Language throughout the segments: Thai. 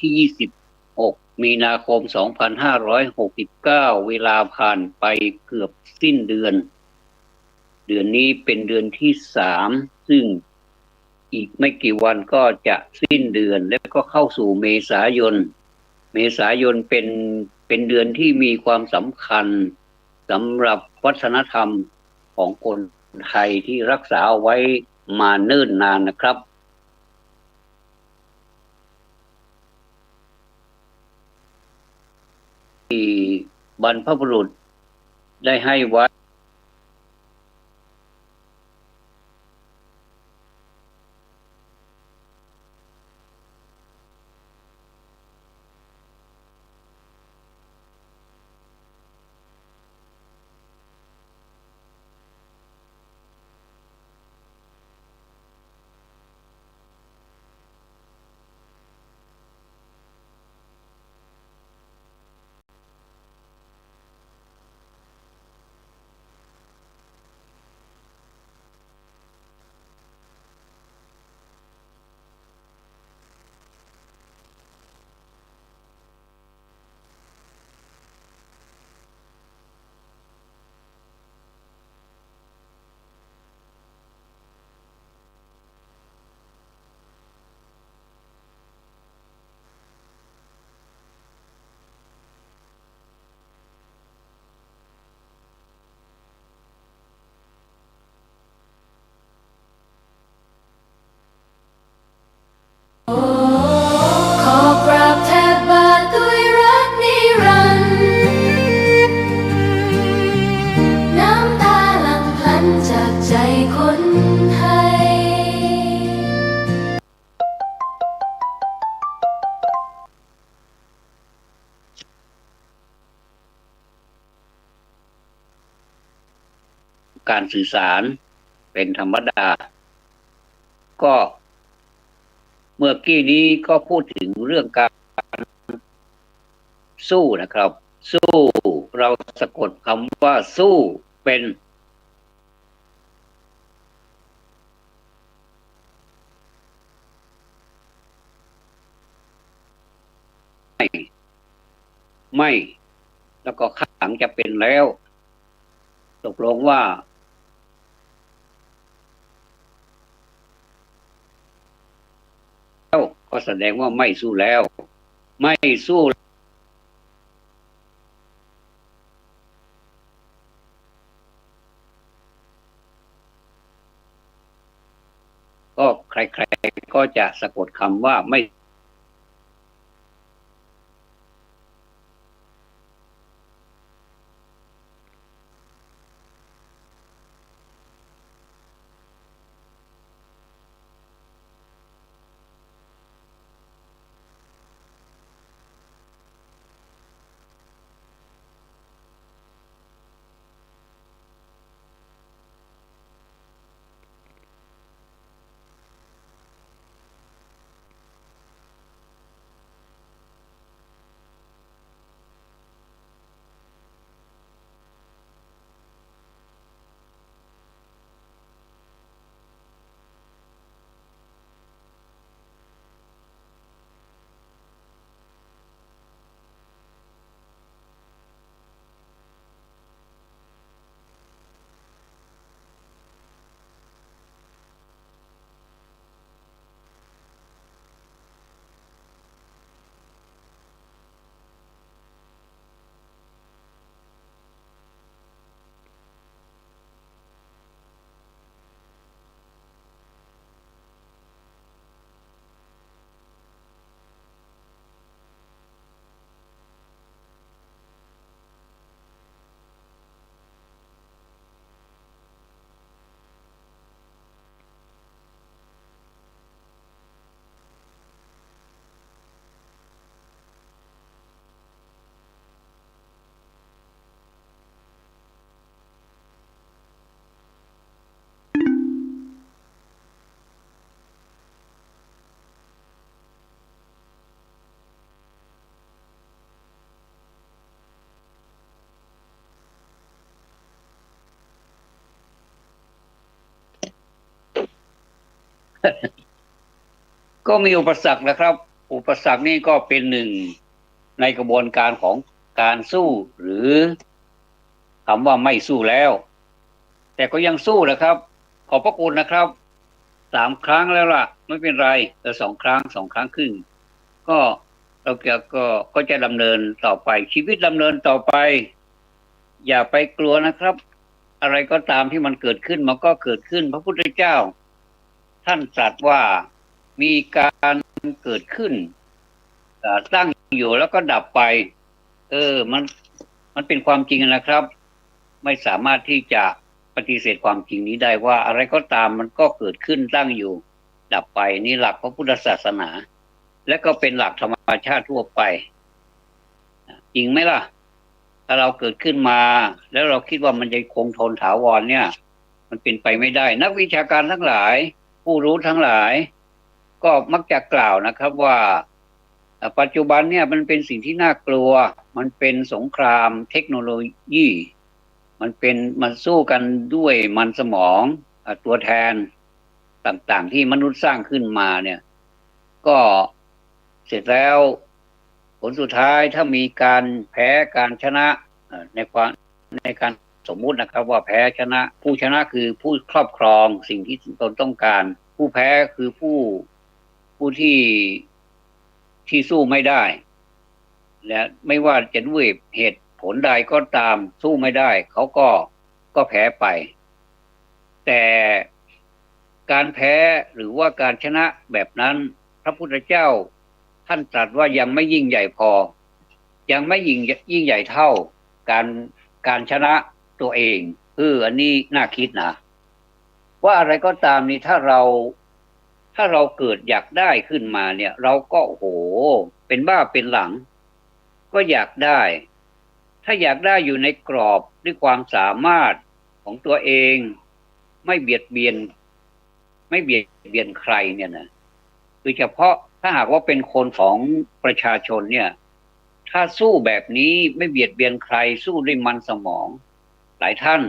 ที่26มีนาคม2569เวลาผ่านไปเกือบสิ้นเดือนนี้เป็นเดือนที่3ซึ่งอีกไม่กี่วันก็จะสิ้นเดือนแล้วก็เข้าสู่เมษายนเป็นเดือนที่มีความสำคัญสำหรับวัฒนธรรมของคนไทยที่รักษาเอาไว้มาเนิ่นนานนะครับที่บรรพบุรุษได้ให้ไว้ขอกราบแทบบาทด้วยรักนิรันดร์น้ำตาหลั่งพลันจากใจคนไทยการสื่อสารเป็นธรรมดาก็เมื่อกี้นี้ก็พูดถึงเรื่องการสู้นะครับสู้เราสะกดคำว่าสู้เป็นไม่แล้วก็ข้างหลังจะเป็นแล้วตกลงว่าแล้วก็แสดงว่าไม่สู้แล้วไม่สู้ก็ใครๆก็จะสะกดคำว่าไม่ก็มีอุปสรรคนะครับ อุปสรรคนี่ก็เป็นหนึ่งในกระบวนการของการสู้หรือคำว่าไม่สู้แล้วแต่ก็ยังสู้นะครับขอบพระคุณนะครับ3 ครั้งแล้วล่ะไม่เป็นไร2 ครั้งครึ่งก็เราก็จะดำเนินต่อไปชีวิตดำเนินต่อไปอย่าไปกลัวนะครับอะไรก็ตามที่มันเกิดขึ้นมันก็เกิดขึ้นพระพุทธเจ้าท่านตรัสว่ามีการเกิดขึ้นตั้งอยู่แล้วก็ดับไปมันเป็นความจริงนะครับไม่สามารถที่จะปฏิเสธความจริงนี้ได้ว่าอะไรก็ตามมันก็เกิดขึ้นตั้งอยู่ดับไปนี่หลักพระพุทธศาสนาและก็เป็นหลักธรรมชาติทั่วไปจริงไหมล่ะถ้าเราเกิดขึ้นมาแล้วเราคิดว่ามันจะคงทนถาวรเนี่ยมันเป็นไปไม่ได้นักวิชาการทั้งหลายผู้รู้ทั้งหลายก็มักจะกล่าวนะครับว่าปัจจุบันเนี่ยมันเป็นสิ่งที่น่ากลัวมันเป็นสงครามเทคโนโลยีมันสู้กันด้วยมันสมองตัวแทนต่างๆที่มนุษย์สร้างขึ้นมาเนี่ยก็เสร็จแล้วผลสุดท้ายถ้ามีการแพ้การชนะในการสมมุตินะครับว่าแพ้ชนะผู้ชนะคือผู้ครอบครองสิ่งที่ตนต้องการผู้แพ้คือผู้ที่สู้ไม่ได้และไม่ว่าจะด้วยเหตุผลใดก็ตามสู้ไม่ได้เขาก็แพ้ไปแต่การแพ้หรือว่าการชนะแบบนั้นพระพุทธเจ้าท่านตรัสว่ายังไม่ยิ่งใหญ่พอยังไม่ยิ่งใหญ่เท่าการชนะตัวเองอันนี้น่าคิดนะว่าอะไรก็ตามนี่ถ้าเราเกิดอยากได้ขึ้นมาเนี่ยเราก็โอ้โหเป็นบ้าเป็นหลังก็อยากได้ถ้าอยากได้อยู่ในกรอบด้วยความสามารถของตัวเองไม่เบียดเบียนใครเนี่ยนะโดยเฉพาะถ้าหากว่าเป็นคนของประชาชนเนี่ยถ้าสู้แบบนี้ไม่เบียดเบียนใครสู้ด้วยมันสมองหลายท่าน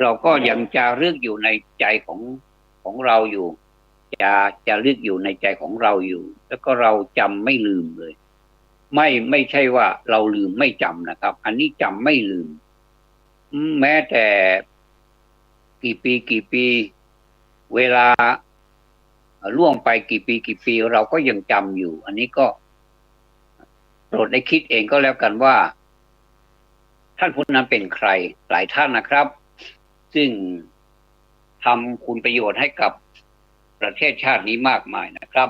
เราก็ยังจะรึกอยู่ในใจของเราอยู่จะลึกอยู่ในใจของเราอยู่แล้วก็เราจำไม่ลืมเลยไม่ใช่ว่าเราลืมไม่จำนะครับอันนี้จำไม่ลืมแม้แต่กี่ปีเวลาล่วงไปกี่ปีเราก็ยังจำอยู่อันนี้ก็โปรดได้คิดเองก็แล้วกันว่าท่านผู้นั้นเป็นใครหลายท่านนะครับซึ่งทำคุณประโยชน์ให้กับประเทศชาตินี้มากมายนะครับ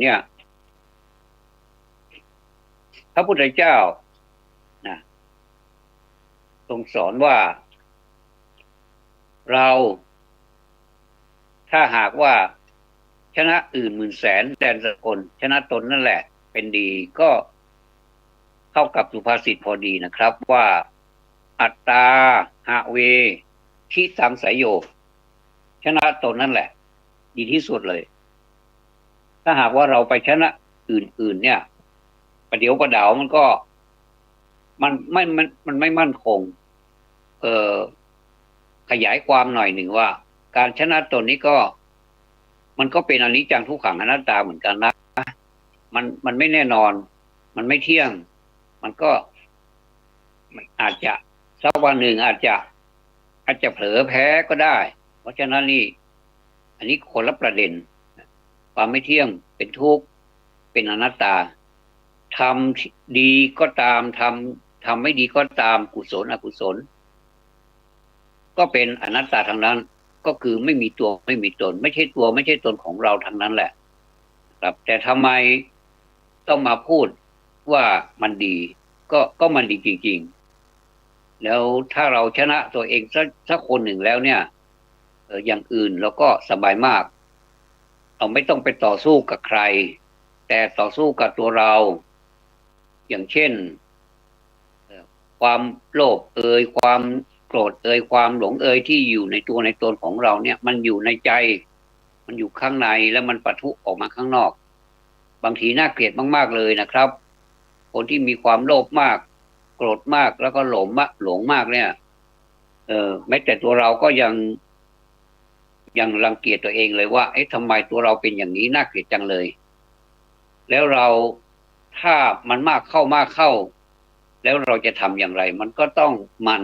เนี่ยพระพุทธเจ้านะทรงสอนว่าเราถ้าหากว่าชนะอื่นหมื่นแสนแดนสกลชนะตนนั่นแหละเป็นดีก็เข้ากับสุภาษิตพอดีนะครับว่าอัตตาหะเวชิตังสายโยชนะตนนั่นแหละดีที่สุดเลยถ้าหากว่าเราไปชนะอื่นเนี่ยประเดี๋ยวประดาวมันก็มันไม่มั่นคงขยายความหน่อยหนึ่งว่าการชนะตนนี้ก็มันก็เป็นอนิจจังทุกขังอนัตตาเหมือนกันนะมันไม่แน่นอนมันไม่เที่ยงมันก็อาจจะสักวันหนึ่งอาจจะเผลอแพ้ก็ได้เพราะฉะนั้นนี่อันนี้คนละประเด็นความไม่เที่ยงเป็นทุกข์เป็นอนัตตาทำดีก็ตามทำไม่ดีก็ตามกุศลอกุศลก็เป็นอนัตตาทางนั้นก็คือไม่มีตัวไม่มีตนไม่ใช่ตัวไม่ใช่ตนของเราทางนั้นแหละครับแต่ทำไมต้องมาพูดว่ามันดีก็มันดีจริงๆแล้วถ้าเราชนะตัวเองสักคนหนึ่งแล้วเนี่ยอย่างอื่นเราก็สบายมากเราไม่ต้องไปต่อสู้กับใครแต่ต่อสู้กับตัวเราอย่างเช่นความโลภความโกรธความหลงที่อยู่ในตัวในตนของเราเนี่ยมันอยู่ในใจมันอยู่ข้างในแล้วมันปะทุออกมาข้างนอกบางทีน่าเกลียดมากๆเลยนะครับคนที่มีความโลภมากโกรธมากแล้วก็หลงมากเนี่ยแม้แต่ตัวเราก็ยังรังเกียจตัวเองเลยว่าทำไมตัวเราเป็นอย่างนี้น่าเกลียดจังเลย แล้วเราถ้ามันมากเข้ามากเข้าแล้วเราจะทำอย่างไรมันก็ต้องมัน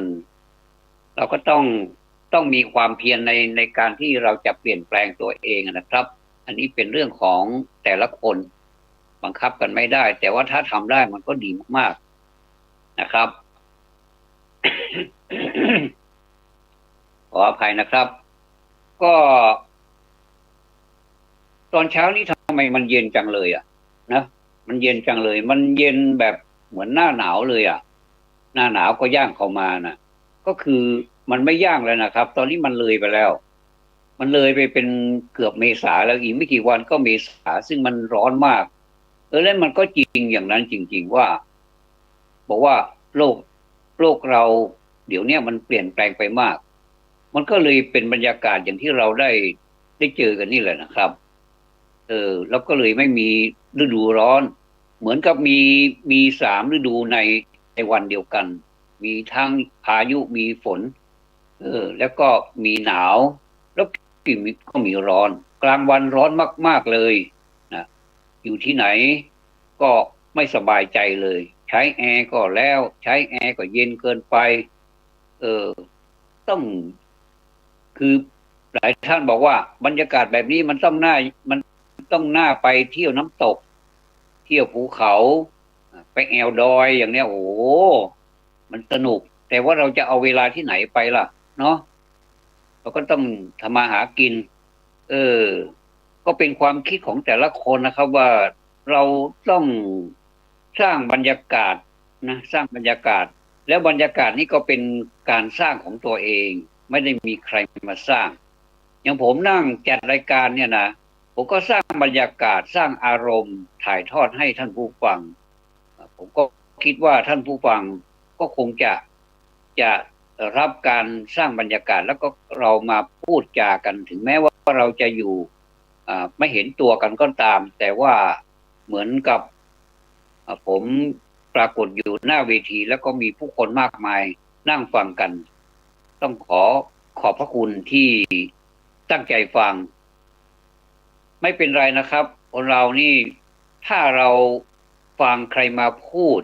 เราก็ต้องมีความเพียรในการที่เราจะเปลี่ยนแปลงตัวเองนะครับอันนี้เป็นเรื่องของแต่ละคนบังคับกันไม่ได้แต่ว่าถ้าทำได้มันก็ดีมากๆนะครับ ขออภัยนะครับก็ตอนเช้านี้ทำไมมันเย็นจังเลยอ่ะนะมันเย็นจังเลยมันเย็นแบบเหมือนหน้าหนาวเลยอ่ะหน้าหนาวก็ย่างเข้ามานะก็คือมันไม่ย่างแล้วนะครับตอนนี้มันเลยไปแล้วมันเลยไปเป็นเกือบเมษาแล้วอีกไม่กี่วันก็เมษาซึ่งมันร้อนมากแล้วมันก็จริงอย่างนั้นจริงๆว่าบอกว่าโลกโลกเราเดี๋ยวเนี้ยมันเปลี่ยนแปลงไปมากมันก็เลยเป็นบรรยากาศอย่างที่เราได้เจอกันนี่แหละนะครับ แล้วก็เลยไม่มีฤดูร้อนเหมือนกับมีสามฤดูในวันเดียวกันมีทั้งพายุมีฝนแล้วก็มีหนาวแล้วก็มีร้อนกลางวันร้อนมากๆเลยนะอยู่ที่ไหนก็ไม่สบายใจเลยใช้แอร์ก็แล้วใช้แอร์ก็เย็นเกินไปเออต้องคือหลายท่านบอกว่าบรรยากาศแบบนี้มันต้องน่าไปเที่ยวน้ำตกเที่ยวภูเขาไปแอวดอยอย่างเนี้ยโอ้โหมันสนุกแต่ว่าเราจะเอาเวลาที่ไหนไปล่ะเนาะเราก็ต้องทำมาหากินเออก็เป็นความคิดของแต่ละคนนะครับว่าเราต้องสร้างบรรยากาศนะสร้างบรรยากาศแล้วบรรยากาศนี้ก็เป็นการสร้างของตัวเองไม่ได้มีใครมาสร้างอย่างผมนั่งจัดรายการเนี่ยนะผมก็สร้างบรรยากาศสร้างอารมณ์ถ่ายทอดให้ท่านผู้ฟังผมก็คิดว่าท่านผู้ฟังก็คงจะรับการสร้างบรรยากาศแล้วก็เรามาพูดจากันถึงแม้ว่าเราจะอยู่ไม่เห็นตัวกันก็ตามแต่ว่าเหมือนกับผมปรากฏอยู่หน้าเวทีแล้วก็มีผู้คนมากมายนั่งฟังกันต้องขอบพระคุณที่ตั้งใจฟังไม่เป็นไรนะครับคนเรานี่ถ้าเราฟังใครมาพูด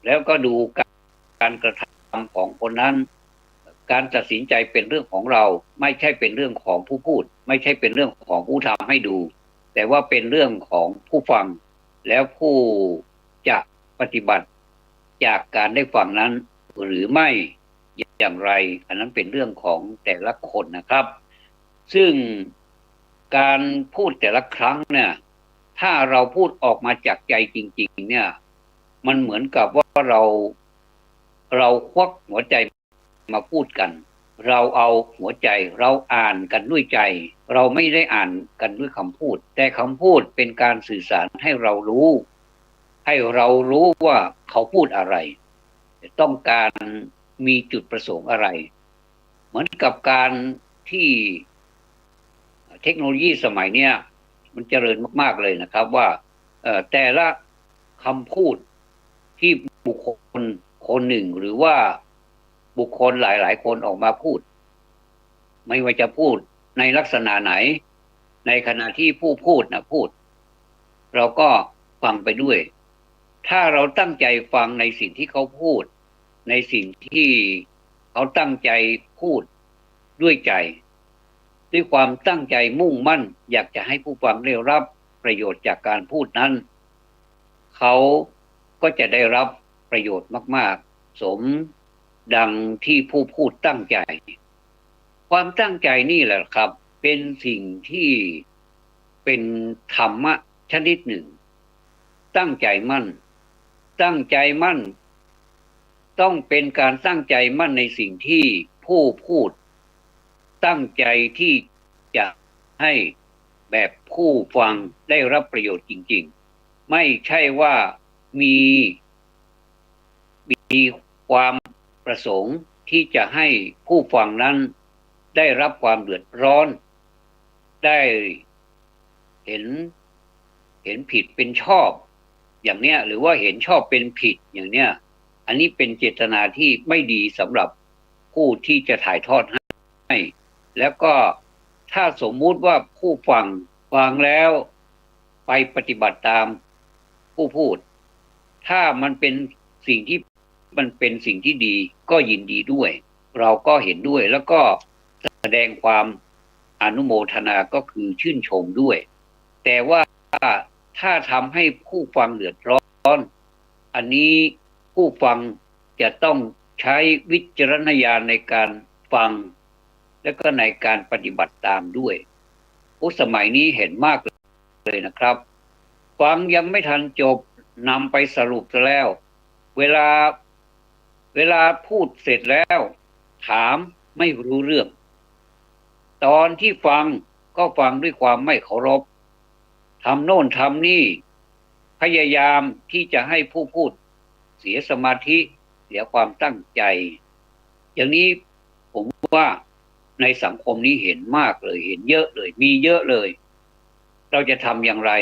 แล้วก็ดูการกระทำของคนนั้นการตัดสินใจเป็นเรื่องของเราไม่ใช่เป็นเรื่องของผู้พูดไม่ใช่เป็นเรื่องของผู้ทำให้ดูแต่ว่าเป็นเรื่องของผู้ฟังแล้วผู้จะปฏิบัติจากการได้ฟังนั้นหรือไม่อย่างไรอันนั้นเป็นเรื่องของแต่ละคนนะครับซึ่งการพูดแต่ละครั้งเนี่ยถ้าเราพูดออกมาจากใจจริงๆเนี่ยมันเหมือนกับว่าเราควักหัวใจมาพูดกันเราเอาหัวใจเราอ่านกันด้วยใจเราไม่ได้อ่านกันด้วยคำพูดแต่คำพูดเป็นการสื่อสารให้เรารู้ว่าเขาพูดอะไรต้องการมีจุดประสงค์อะไรเหมือนกับการที่เทคโนโลยีสมัยเนี้ยมันเจริญมากๆเลยนะครับว่าแต่ละคำพูดที่บุคคลคนหนึ่งหรือว่าบุคคลหลายๆคนออกมาพูดไม่ว่าจะพูดในลักษณะไหนในขณะที่ผู้พูดนะพูดเราก็ฟังไปด้วยถ้าเราตั้งใจฟังในสิ่งที่เขาพูดในสิ่งที่เขาตั้งใจพูดด้วยใจด้วยความตั้งใจมุ่งมั่นอยากจะให้ผู้ฟังได้รับประโยชน์จากการพูดนั้นเขาก็จะได้รับประโยชน์มากๆสมดังที่ผู้พูดตั้งใจความตั้งใจนี่แหละครับเป็นสิ่งที่เป็นธรรมะชนิดหนึ่งตั้งใจมั่นต้องเป็นการตั้งใจมั่นในสิ่งที่ผู้พูดตั้งใจที่จะให้แบบผู้ฟังได้รับประโยชน์จริงๆไม่ใช่ว่ามีความประสงค์ที่จะให้ผู้ฟังนั้นได้รับความเดือดร้อนได้เห็นผิดเป็นชอบอย่างเนี้ยหรือว่าเห็นชอบเป็นผิดอย่างเนี้ยอันนี้เป็นเจตนาที่ไม่ดีสำหรับผู้ที่จะถ่ายทอดให้แล้วก็ถ้าสมมุติว่าผู้ฟังแล้ว ไปปฏิบัติตามผู้พูดถ้ามันเป็นสิ่งที่ดีก็ยินดีด้วยเราก็เห็นด้วยแล้วก็แสดงความอนุโมทนาก็คือชื่นชมด้วยแต่ว่าถ้าทำให้ผู้ฟังเดือดร้อนอันนี้ผู้ฟังจะต้องใช้วิจารณญาณในการฟังและก็ในการปฏิบัติตามด้วยสมัยนี้เห็นมากเลยนะครับฟังยังไม่ทันจบนำไปสรุปแล้วเวลาพูดเสร็จแล้วถามไม่รู้เรื่องตอนที่ฟังก็ฟังด้วยความไม่เคารพทำโน่นทำนี่พยายามที่จะให้ผู้พูดเสียสมาธิเสียความตั้งใจอย่างนี้ผมว่าในสังคมนี้เห็นมากเลยเห็นเยอะเลยมีเยอะเลยเราจะทำอย่างไร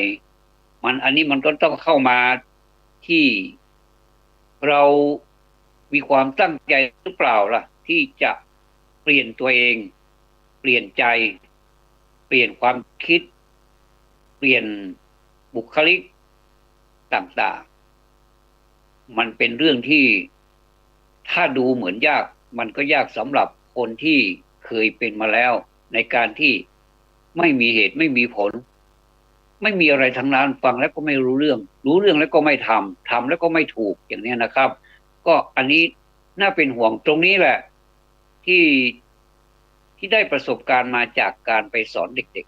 อันนี้มันก็ต้องเข้ามาที่เรามีความตั้งใจหรือเปล่าล่ะที่จะเปลี่ยนตัวเองเปลี่ยนใจเปลี่ยนความคิดเปลี่ยนบุคลิกต่างๆมันเป็นเรื่องที่ถ้าดูเหมือนยากมันก็ยากสำหรับคนที่เคยเป็นมาแล้วในการที่ไม่มีเหตุไม่มีผลไม่มีอะไรทั้งนั้นฟังแล้วก็ไม่รู้เรื่องแล้วก็ไม่ทำแล้วก็ไม่ถูกอย่างนี้นะครับก็อันนี้น่าเป็นห่วงตรงนี้แหละที่ได้ประสบการณ์มาจากการไปสอนเด็ก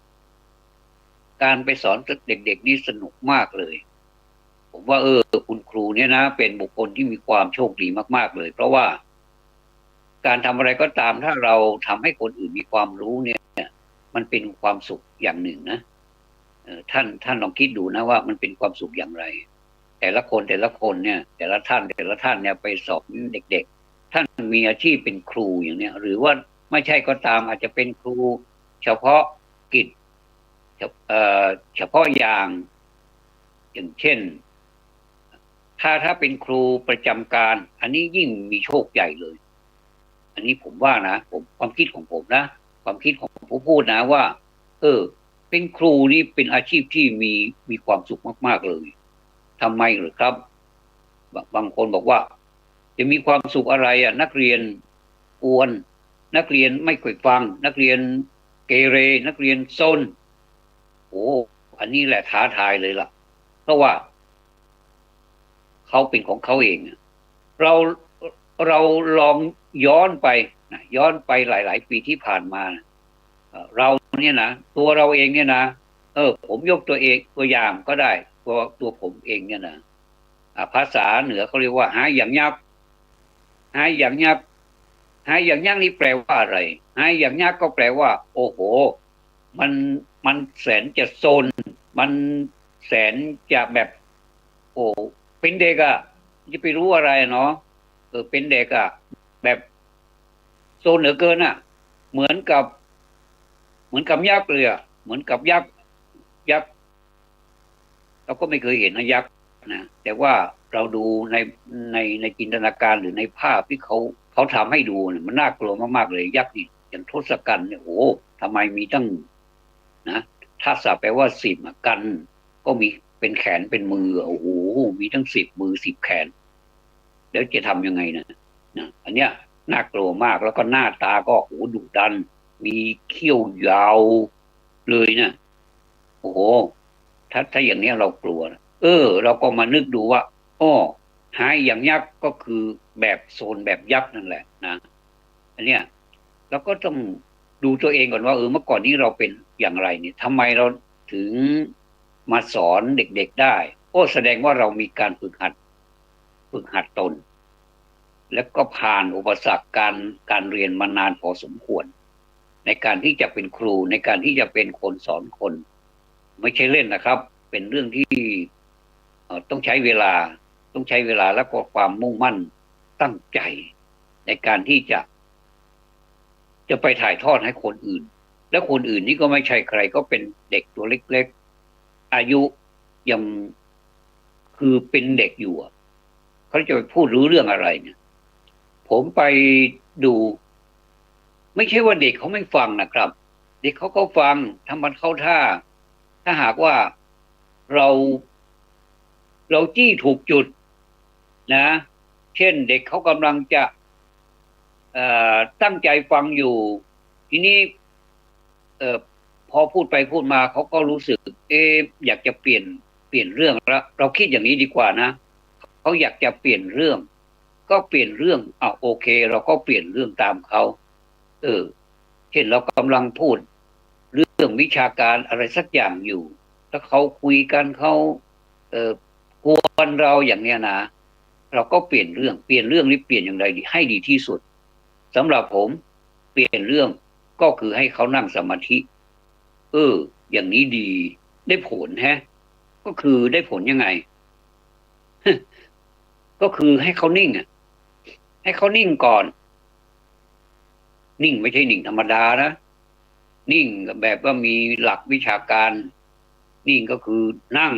ๆการไปสอนเด็กๆนี่สนุกมากเลยผมว่าคุณครูเนี่ยนะเป็นบุคคลที่มีความโชคดีมากๆเลยเพราะว่าการทำอะไรก็ตามถ้าเราทำให้คนอื่นมีความรู้เนี่ยมันเป็นความสุขอย่างหนึ่งนะท่านลองคิดดูนะว่ามันเป็นความสุขอย่างไรแต่ละคนเนี่ยแต่ละท่านเนี่ยไปสอนเด็กๆท่านมีอาชีพเป็นครูอย่างเนี้ยหรือว่าไม่ใช่ก็ตามอาจจะเป็นครูเฉพาะกิจเฉพาะอย่างเช่นถ้าเป็นครูประจำการอันนี้ยิ่งมีโชคใหญ่เลยอันนี้ผมว่านะความคิดของผมนะความคิดของผู้พูดนะว่าเป็นครูนี่เป็นอาชีพที่มีความสุขมากๆเลยทำไมหรือครับบางคนบอกว่าจะมีความสุขอะไรนักเรียนกวนนักเรียนไม่ค่อยฟังนักเรียนเกเรนักเรียนซนอันนี้แหละท้าทายเลยล่ะเพราะว่าเขาเป็นของเขาเองเราลองย้อนไปหลายๆปีที่ผ่านมาเราเนี่ยนะตัวเราเองเนี่ยนะผมยกตัวอย่างก็ได้ตัวผมเองเนี่ยนะภาษาเหนือเขาเรียกว่าหาอย่างยักนี่แปลว่าอะไรหาอย่างยักก็แปลว่าโอ้โหมันแสนจะโซนมันแสนจะแบบเป็นเด็กจะไปรู้อะไรเนาะเป็นเด็กแบบโซนเหลือเกินเหมือนกับยักษ์เลยเหมือนกับยักษ์เราก็ไม่เคยเห็นยักษ์นะแต่ว่าเราดูในจินตนาการหรือในภาพที่เขาทำให้ดูเนี่ยมันน่ากลัวมากๆเลยยักษ์นี่อย่างทศกัณฐ์เนี่ยทำไมมีตั้งนะถ้าศัพท์แปลว่า10กันก็มีเป็นแขนเป็นมือมีทั้ง10มือ10แขนแล้วจะทำยังไงนะอันเนี้ยน่ากลัวมากแล้วก็หน้าตาก็ดุดันมีเขี้ยวยาวเลยนะถ้าอย่างนี้เรากลัวเราก็มานึกดูว่าหายอย่างยักษ์ก็คือแบบโซนแบบยักษ์นั่นแหละนะอันเนี้ยเราก็ต้องดูตัวเองก่อนว่าเมื่อก่อนนี้เราเป็นอย่างไรเนี่ยทำไมเราถึงมาสอนเด็กๆได้แสดงว่าเรามีการฝึกหัดตนแล้วก็ผ่านอุปสรรคการเรียนมานานพอสมควรในการที่จะเป็นครูในการที่จะเป็นคนสอนคนไม่ใช่เล่นนะครับเป็นเรื่องที่ต้องใช้เวลาแล้วก็ความมุ่งมั่นตั้งใจในการที่จะไปถ่ายทอดให้คนอื่นแล้วคนอื่นนี่ก็ไม่ใช่ใครก็เป็นเด็กตัวเล็กๆอายุยังคือเป็นเด็กอยู่เขาจะไปพูดรู้เรื่องอะไรเนี่ยผมไปดูไม่ใช่ว่าเด็กเขาไม่ฟังนะครับเด็กเขาก็ฟังทำมันเข้าท่าถ้าหากว่า เราเราจี้ถูกจุดนะ เช่นเด็กเขากำลังจะตั้งใจฟังอยู่ ทีนี้พอพูดไปพูดมาเขาก็รู้สึกอยากจะเปลี่ยนเรื่องแล้วเราคิดอย่างนี้ดีกว่านะเขาอยากจะเปลี่ยนเรื่อง ก็เปลี่ยนเรื่องโอเค เราก็เปลี่ยนเรื่องตามเขาเช่นเรากำลังพูดเรื่องวิชาการอะไรสักอย่างอยู่ถ้าเขาคุยกันเขากวนเราอย่างเนี้ยนะเราก็เปลี่ยนเรื่องนี้เปลี่ยนอย่างไรดีให้ดีที่สุดสำหรับผมเปลี่ยนเรื่องก็คือให้เขานั่งสมาธิอย่างนี้ดีได้ผลฮะก็คือได้ผลยังไง ก็คือให้เขานิ่งให้เขานิ่งก่อน นิ่งไม่ใช่นิ่งธรรมดานะนิ่งแบบว่ามีหลักวิชาการ นิ่งก็คือนั่ง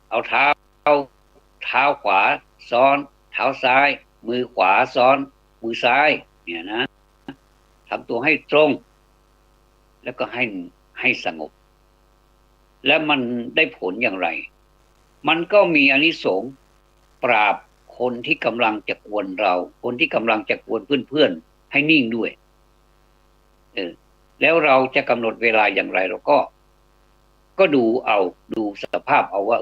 เอาเท้าขวาซ้อนเท้าซ้าย มือขวาซ้อนมือซ้าย เนี่ยนะทำตัวให้ตรง แล้วก็ให้สงบ และมันได้ผลอย่างไร มันก็มีอานิสงส์ปราบคนที่กำลังจะกวนเรา คนที่กำลังจะกวนเพื่อนๆให้นิ่งด้วยแล้วเราจะกำหนดเวลาอย่างไรเราก็ดูสภาพเอาว่า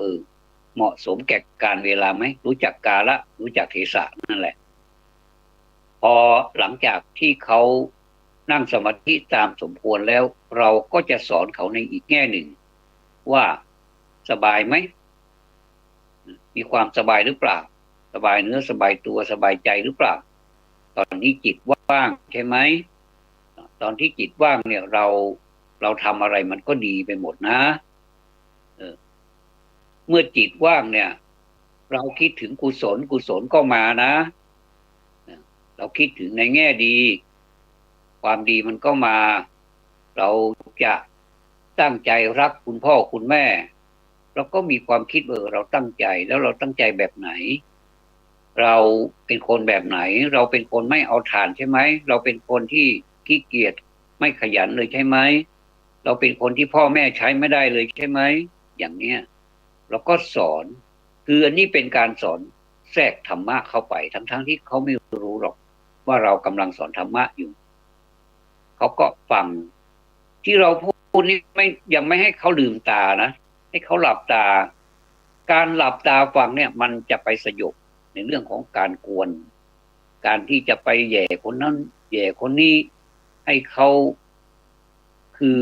เหมาะสมแก่การเวลาไหมรู้จักกาละรู้จักเทศะนั่นแหละพอหลังจากที่เขานั่งสมาธิตามสมควรแล้วเราก็จะสอนเขาในอีกแง่หนึ่งว่าสบายไหมมีความสบายหรือเปล่าสบายเนื้อสบายตัวสบายใจหรือเปล่าตอนนี้จิตว่างใช่ไหมตอนที่จิตว่างเนี่ยเราทำอะไรมันก็ดีไปหมดนะเมื่อจิตว่างเนี่ยเราคิดถึงกุศลก็มานะเราคิดถึงในแง่ดีความดีมันก็มาเราจะตั้งใจรักคุณพ่อคุณแม่เราก็มีความคิดเราตั้งใจแล้วเราตั้งใจแบบไหนเราเป็นคนแบบไหนเราเป็นคนไม่เอาฐานใช่ไหมเราเป็นคนที่ขี้เกียจไม่ขยันเลยใช่ไหมเราเป็นคนที่พ่อแม่ใช้ไม่ได้เลยใช่ไหมอย่างเนี้ยเราก็สอนคืออันนี้เป็นการสอนแทรกธรรมะเข้าไปทั้งที่เขาไม่รู้หรอกว่าเรากำลังสอนธรรมะอยู่เขาก็ฟังที่เราพูดนี้ยังไม่ให้เขาลืมตานะให้เขาหลับตาการหลับตาฟังเนี่ยมันจะไปสยบในเรื่องของการกวนการที่จะไปแย่คนนั้นแย่คนนี้ให้เขาคือ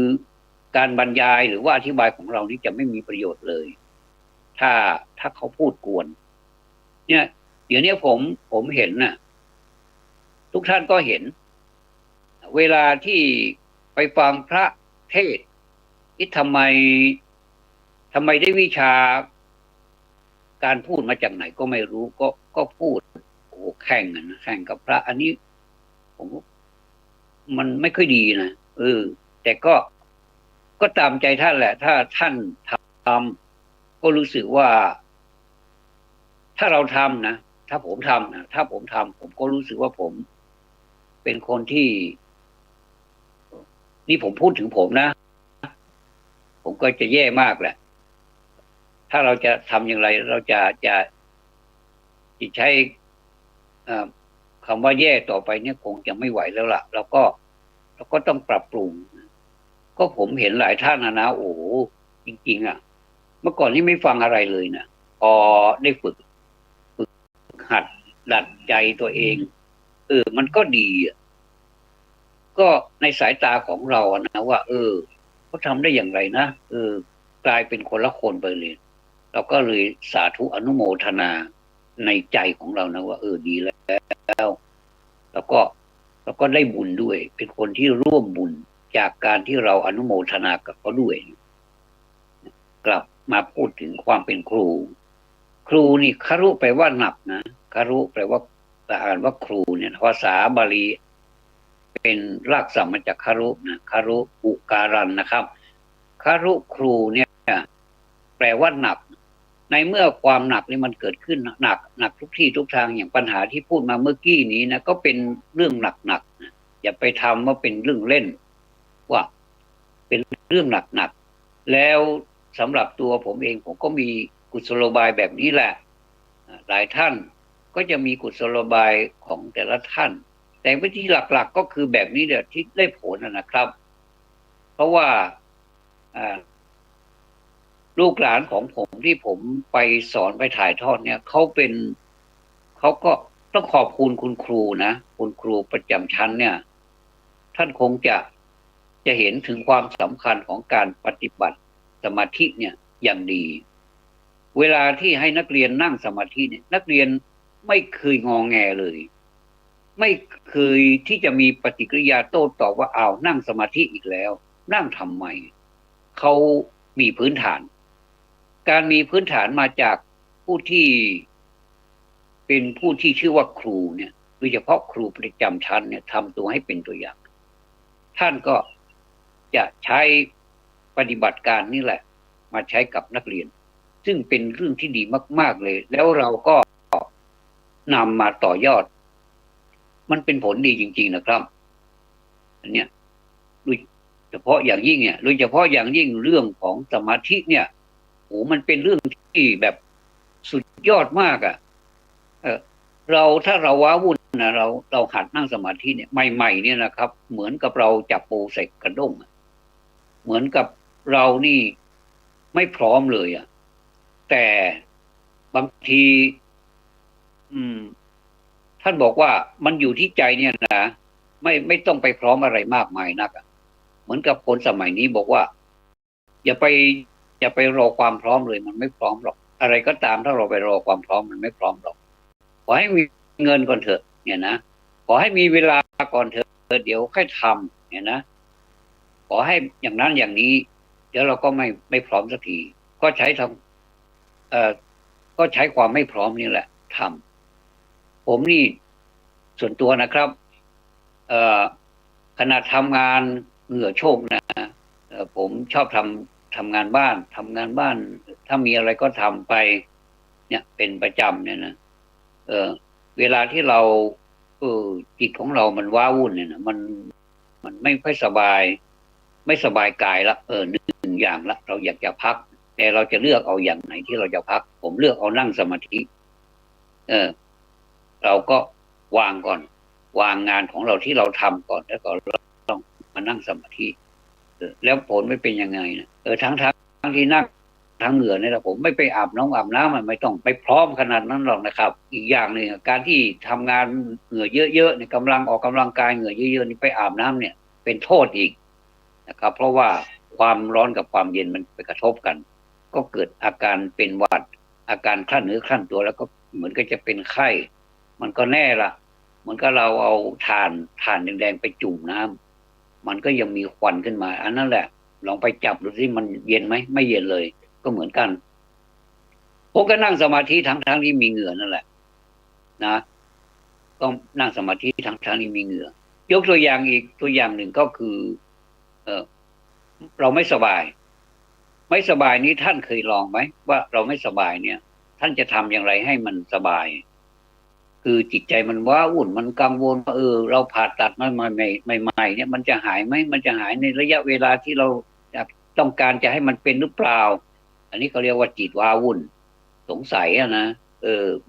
การบรรยายหรือว่าอธิบายของเรานี่จะไม่มีประโยชน์เลยถ้าเขาพูดกวนเนี่ยเดี๋ยวนี้ผมเห็นน่ะทุกท่านก็เห็นเวลาที่ไปฟังพระเทศน์ทำไมได้วิชาการพูดมาจากไหนก็ไม่รู้ก็พูดแข่งกับพระอันนี้ผมมันไม่ค่อยดีนะแต่ก็ตามใจท่านแหละถ้าท่านทำก็รู้สึกว่าถ้าเราทำนะถ้าผมทำนะถ้าผมทำผมก็รู้สึกว่าผมเป็นคนที่นี่ผมพูดถึงผมนะผมก็จะแย่มากแหละถ้าเราจะทำอย่างไรเราจะใช้คำว่าแย่ต่อไปเนี่ยคงจะไม่ไหวแล้วล่ะเราก็ต้องปรับปรุงก็ผมเห็นหลายท่านนะโอ้จริงๆเมื่อก่อนนี่ไม่ฟังอะไรเลยนะพอได้ฝึกหัดดัดใจตัวเองมันก็ดีก็ในสายตาของเรานะว่าเขาทำได้อย่างไรนะกลายเป็นคนละคนไปเลยเราก็เลยสาธุอนุโมทนาในใจของเรานะว่าดีแล้วแล้วก็ได้บุญด้วยเป็นคนที่ร่วมบุญจากการที่เราอนุโมทนากับเขาด้วยกลับมาพูดถึงความเป็นครูนี่คารุแปลว่าหนักนะคารุแปลว่าอ่านว่าครูเนี่ยภาษาบาลีเป็นรากศัพท์มาจากคารุนะคารุอุการันนะครับคารุครูเนี่ยแปลว่าหนักในเมื่อความหนักนี่มันเกิดขึ้นหนักทุกที่ทุกทางอย่างปัญหาที่พูดมาเมื่อกี้นี้นะก็เป็นเรื่องหนักอย่าไปทำว่าเป็นเรื่องเล่นว่าเป็นเรื่องหนักแล้ว สำหรับตัวผมเองผมก็มีกุศโลบายแบบนี้แหละหลายท่านก็จะมีกุศโลบายของแต่ละท่านแต่วิธีหลักๆก็คือแบบนี้เนี่ยที่ได้ผลนะครับเพราะว่าลูกหลานของผมที่ผมไปสอนไปถ่ายทอดเนี่ยเขาก็ต้องขอบคุณคุณครูนะคุณครูประจำชั้นเนี่ยท่านคงจะเห็นถึงความสำคัญของการปฏิบัติสมาธิเนี่ยอย่างดีเวลาที่ให้นักเรียนนั่งสมาธิเนี่ยนักเรียนไม่เคยงอแงเลยไม่เคยที่จะมีปฏิกิริยาโต้ตอบว่าอ้าวนั่งสมาธิอีกแล้วนั่งทำไมเขามีพื้นฐานการมีพื้นฐานมาจากผู้ที่เป็นผู้ที่ชื่อว่าครูเนี่ยโดยเฉพาะครูประจำชั้นเนี่ยทำตัวให้เป็นตัวอย่างท่านก็จะใช้ปฏิบัติการนี่แหละมาใช้กับนักเรียนซึ่งเป็นเรื่องที่ดีมากๆเลยแล้วเราก็นำมาต่อยอดมันเป็นผลดีจริงๆนะครับอันเนี้ยโดยเฉพาะอย่างยิ่งเนี่ยโดยเฉพาะอย่างยิ่งเรื่องของสมาธิเนี่ยโอ้มันเป็นเรื่องที่แบบสุดยอดมากอ่ะถ้าเราว้าวุ่นนะเราหัดนั่งสมาธิเนี่ยใหม่ๆเนี่ยนะครับเหมือนกับเราจับปูใส่กระด้งเหมือนกับเรานี่ไม่พร้อมเลยอ่ะแต่บางทีท่านบอกว่ามันอยู่ที่ใจเนี่ยนะไม่ต้องไปพร้อมอะไรมากมายนักเหมือนกับคนสมัยนี้บอกว่าอย่าไปรอความพร้อมเลยมันไม่พร้อมหรอกอะไรก็ตามถ้าเราไปรอความพร้อมมันไม่พร้อมหรอกขอให้มีเงินก่อนเถอะเนี่ยนะขอให้มีเวลาก่อนเถอะเดี๋ยวค่อยทำเนี่ยนะขอให้อย่างนั้นอย่างนี้เดี๋ยวเราก็ไม่พร้อมสักทีก็ใช้ก็ใช้ความไม่พร้อมนี่แหละทำผมนี่ส่วนตัวนะครับขณะทำงานเหงื่อโชกนะผมชอบทำงานบ้านถ้ามีอะไรก็ทำไปเนี่ยเป็นประจำเนี่ยนะเวลาที่เราจิตของเรามันว้าวุ่นเนี่ยนะมันไม่ค่อยสบายไม่สบายกายละหนึ่งอย่างละเราอยากจะพักแต่เราจะเลือกเอาอย่างไหนที่เราจะพักผมเลือกเอานั่งสมาธิเราก็วางก่อนวางงานของเราที่เราทำก่อนแล้วก็ต้องมานั่งสมาธิแล้วผลไม่เป็นยังไงนะทั้งที่นั่งทั้งเหงื่อเนี่ยผมไม่ไปอาบน้ำมันไม่ต้องไปพร้อมขนาดนั้นหรอกนะครับอีกอย่างหนึ่งการที่ทำงานเหงื่อเยอะๆในกำลังออกกำลังกายเหงื่อเยอะๆนี่ไปอาบน้ำเนี่ยเป็นโทษอีกนะครับเพราะว่าความร้อนกับความเย็นมันไปกระทบกันก็เกิดอาการเป็นหวัดอาการคลั่นเนื้อคลั่นตัวแล้วก็เหมือนก็จะเป็นไข้มันก็แน่ละเหมือนกับเราเอาถ่านแดงๆไปจุ่มน้ำมันก็ยังมีควันขึ้นมาอันนั้นแหละลองไปจับดูสิมันเย็นไหมไม่เย็นเลยก็เหมือนกันผมก็นั่งสมาธิทั้งที่มีเหงื่อนั่นแหละนะก็นั่งสมาธิทั้งที่มีเหงื่อยกตัวอย่างอีกตัวอย่างหนึ่งก็คือเราไม่สบายนี้ท่านเคยลองไหมว่าเราไม่สบายเนี่ยท่านจะทำอย่างไรให้มันสบายคือจิตใจมันว้าวุ่นมันกังวลว่าเราผ่าตัดมาใหม่เนี่ยมันจะหายไหมมันจะหายในระยะเวลาที่เราต้องการจะให้มันเป็นหรือเปล่าอันนี้เขาเรียกว่าจิตว้าวุ่นสงสัยนะ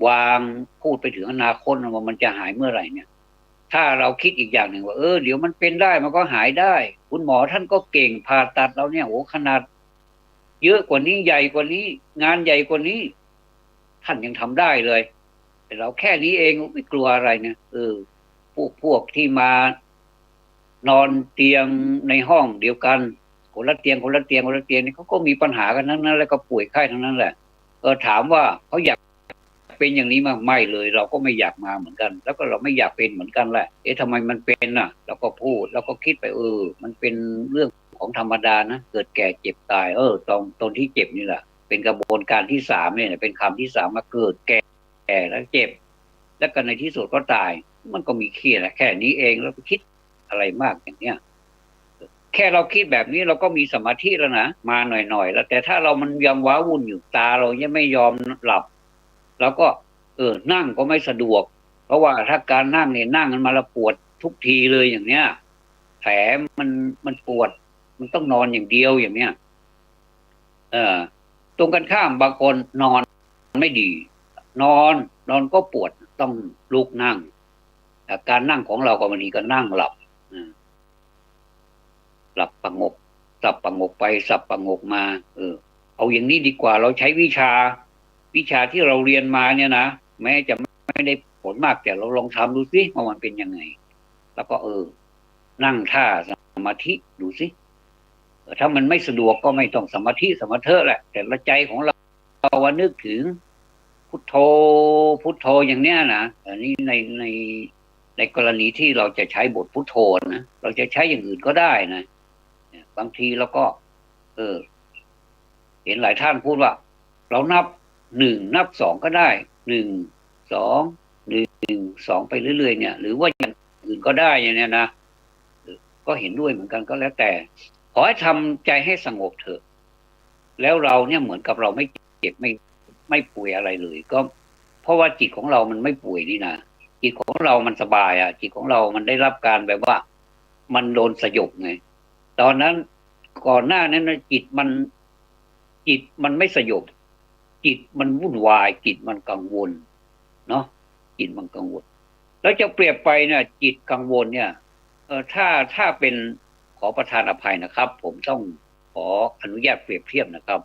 วางพูดไปถึงอนาคตว่ามันจะหายเมื่อไหร่เนี่ยถ้าเราคิดอีกอย่างหนึ่งว่าเดี๋ยวมันเป็นได้มันก็หายได้คุณหมอท่านก็เก่งผ่าตัดเราเนี่ยโอ้ขนาดเยอะกว่านี้ใหญ่กว่านี้งานใหญ่กว่านี้ท่านยังทำได้เลยแต่เราแค่นี้เองไม่กลัวอะไรเนี่ยพวกที่มานอนเตียงในห้องเดียวกันคนละเตียงนี่เขาก็มีปัญหากันทั้งนั้นแล้วก็ป่วยไข้ทั้งนั้นแหละถามว่าเขาอยากเป็นอย่างนี้มั้ยไม่เลยเราก็ไม่อยากมาเหมือนกันแล้วก็เราไม่อยากเป็นเหมือนกันแหละทำไมมันเป็นน่ะเราก็พูดแล้วก็คิดไปมันเป็นเรื่องของธรรมดานะเกิดแก่เจ็บตายตอนที่เจ็บนี่แหละเป็นกระบวนการที่สามเนี่ยเป็นคำที่สามมาเกิดแก่แล้วเจ็บแล้วก็ในที่สุดก็ตายมันก็มีแค่นี้เองแล้วไปคิดอะไรมากอย่างเนี้ยแค่เราคิดแบบนี้เราก็มีสมาธิแล้วนะมาหน่อยแล้วแต่ถ้ามันยังว้าวุ่นอยู่ตาเรายังไม่ยอมหลับแล้วก็นั่งก็ไม่สะดวกเพราะว่าถ้าการนั่งเนี่ยนั่งมันมาละปวดทุกทีเลยอย่างเนี้ยแผลมันปวดมันต้องนอนอย่างเดียวอย่างเนี้ย เออตรงกันข้ามบางคนนอนไม่ดี นอนก็ปวดต้องลุกนั่งการนั่งของเราก็บางทีก็นั่งหลับหลับประงกสับประงกไปสับประงกมาเอาอย่างนี้ดีกว่าเราใช้วิชาที่เราเรียนมาเนี่ยนะแม้จะไม่ได้ผลมากแต่เราลองทำดูสิว่ามันเป็นยังไง แล้วก็นั่งท่าสมาธิดูสิถ้ามันไม่สะดวกก็ไม่ต้องสมาธิสมาเถอะแหละแต่ละใจของเราว่านึกถึงพุทโธพุทโธอย่างเนี้ยนะอันนี้ในกรณีที่เราจะใช้บทพุทโธนะเราจะใช้อย่างอื่นก็ได้นะบางทีเราก็เห็นหลายท่านพูดว่าเรานับ1นับ2ก็ได้1 2 1 2ไปเรื่อยๆเนี่ยหรือว่าอย่างอื่นก็ได้อย่างเนี้ยนะก็เห็นด้วยเหมือนกันก็แล้วแต่ขอให้ทำใจให้สงบเถอะแล้วเราเนี่ยเหมือนกับเราไม่เจ็บไม่ป่วยอะไรเลยก็เพราะว่าจิตของเรามันไม่ป่วยนี่นะจิตของเรามันสบายอ่ะจิตของเรามันได้รับการแบบว่ามันโดนสยบไงตอนนั้นก่อนหน้านั้นจิตมันไม่สยบจิตมันวุ่นวายจิตมันกังวลเนาะจิตมันกังวลแล้วจะเปรียบไปเนี่ยจิตกังวลเนี่ยถ้าเป็นขอประทานอภัยนะครับผมต้องขออนุญาตเปรียบเทียบนะครับ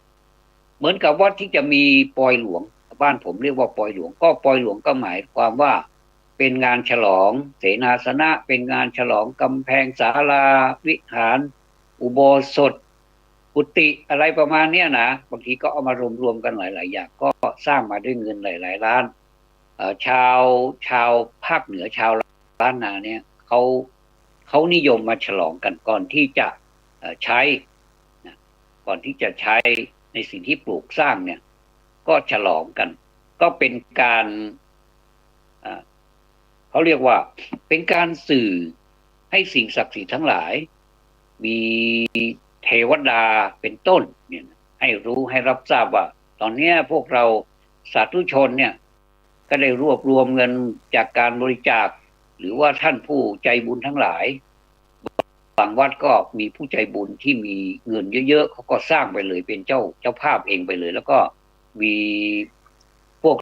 เหมือนกับว่าที่จะมีปอยหลวงบ้านผมเรียกว่าปอยหลวงก็ปอยหลวงก็หมายความว่าเป็นงานฉลองเสนาสนะเป็นงานฉลองกำแพงศาลาวิหารอุโบสถกุฏิอะไรประมาณเนี้ยนะบางทีก็เอามารวมกันหลายๆอย่างก็สร้างมาด้วยเงินหลายๆล้านชาวภาคเหนือชาวล้านนาเนี่ยเขานิยมมาฉลองกันก่อนที่จะใช้ก่อนที่จะใช้ในสิ่งที่ปลูกสร้างเนี่ยก็ฉลองกันก็เป็นการเขาเรียกว่าเป็นการสื่อให้สิ่งศักดิ์สิทธิ์ทั้งหลายมีเทวดาเป็นต้นเนี่ยให้รู้ให้รับทราบว่าตอนนี้พวกเราสาธุชนเนี่ยก็ได้รวบรวมเงินจากการบริจาคหรือว่าท่านผู้ใจบุญทั้งหลายบางวัดก็มีผู้ใจบุญที่มีเงินเยอะๆเขาก็สร้างไปเลยเป็นเจ้าภาพเองไปเลยแล้วก็มีพวก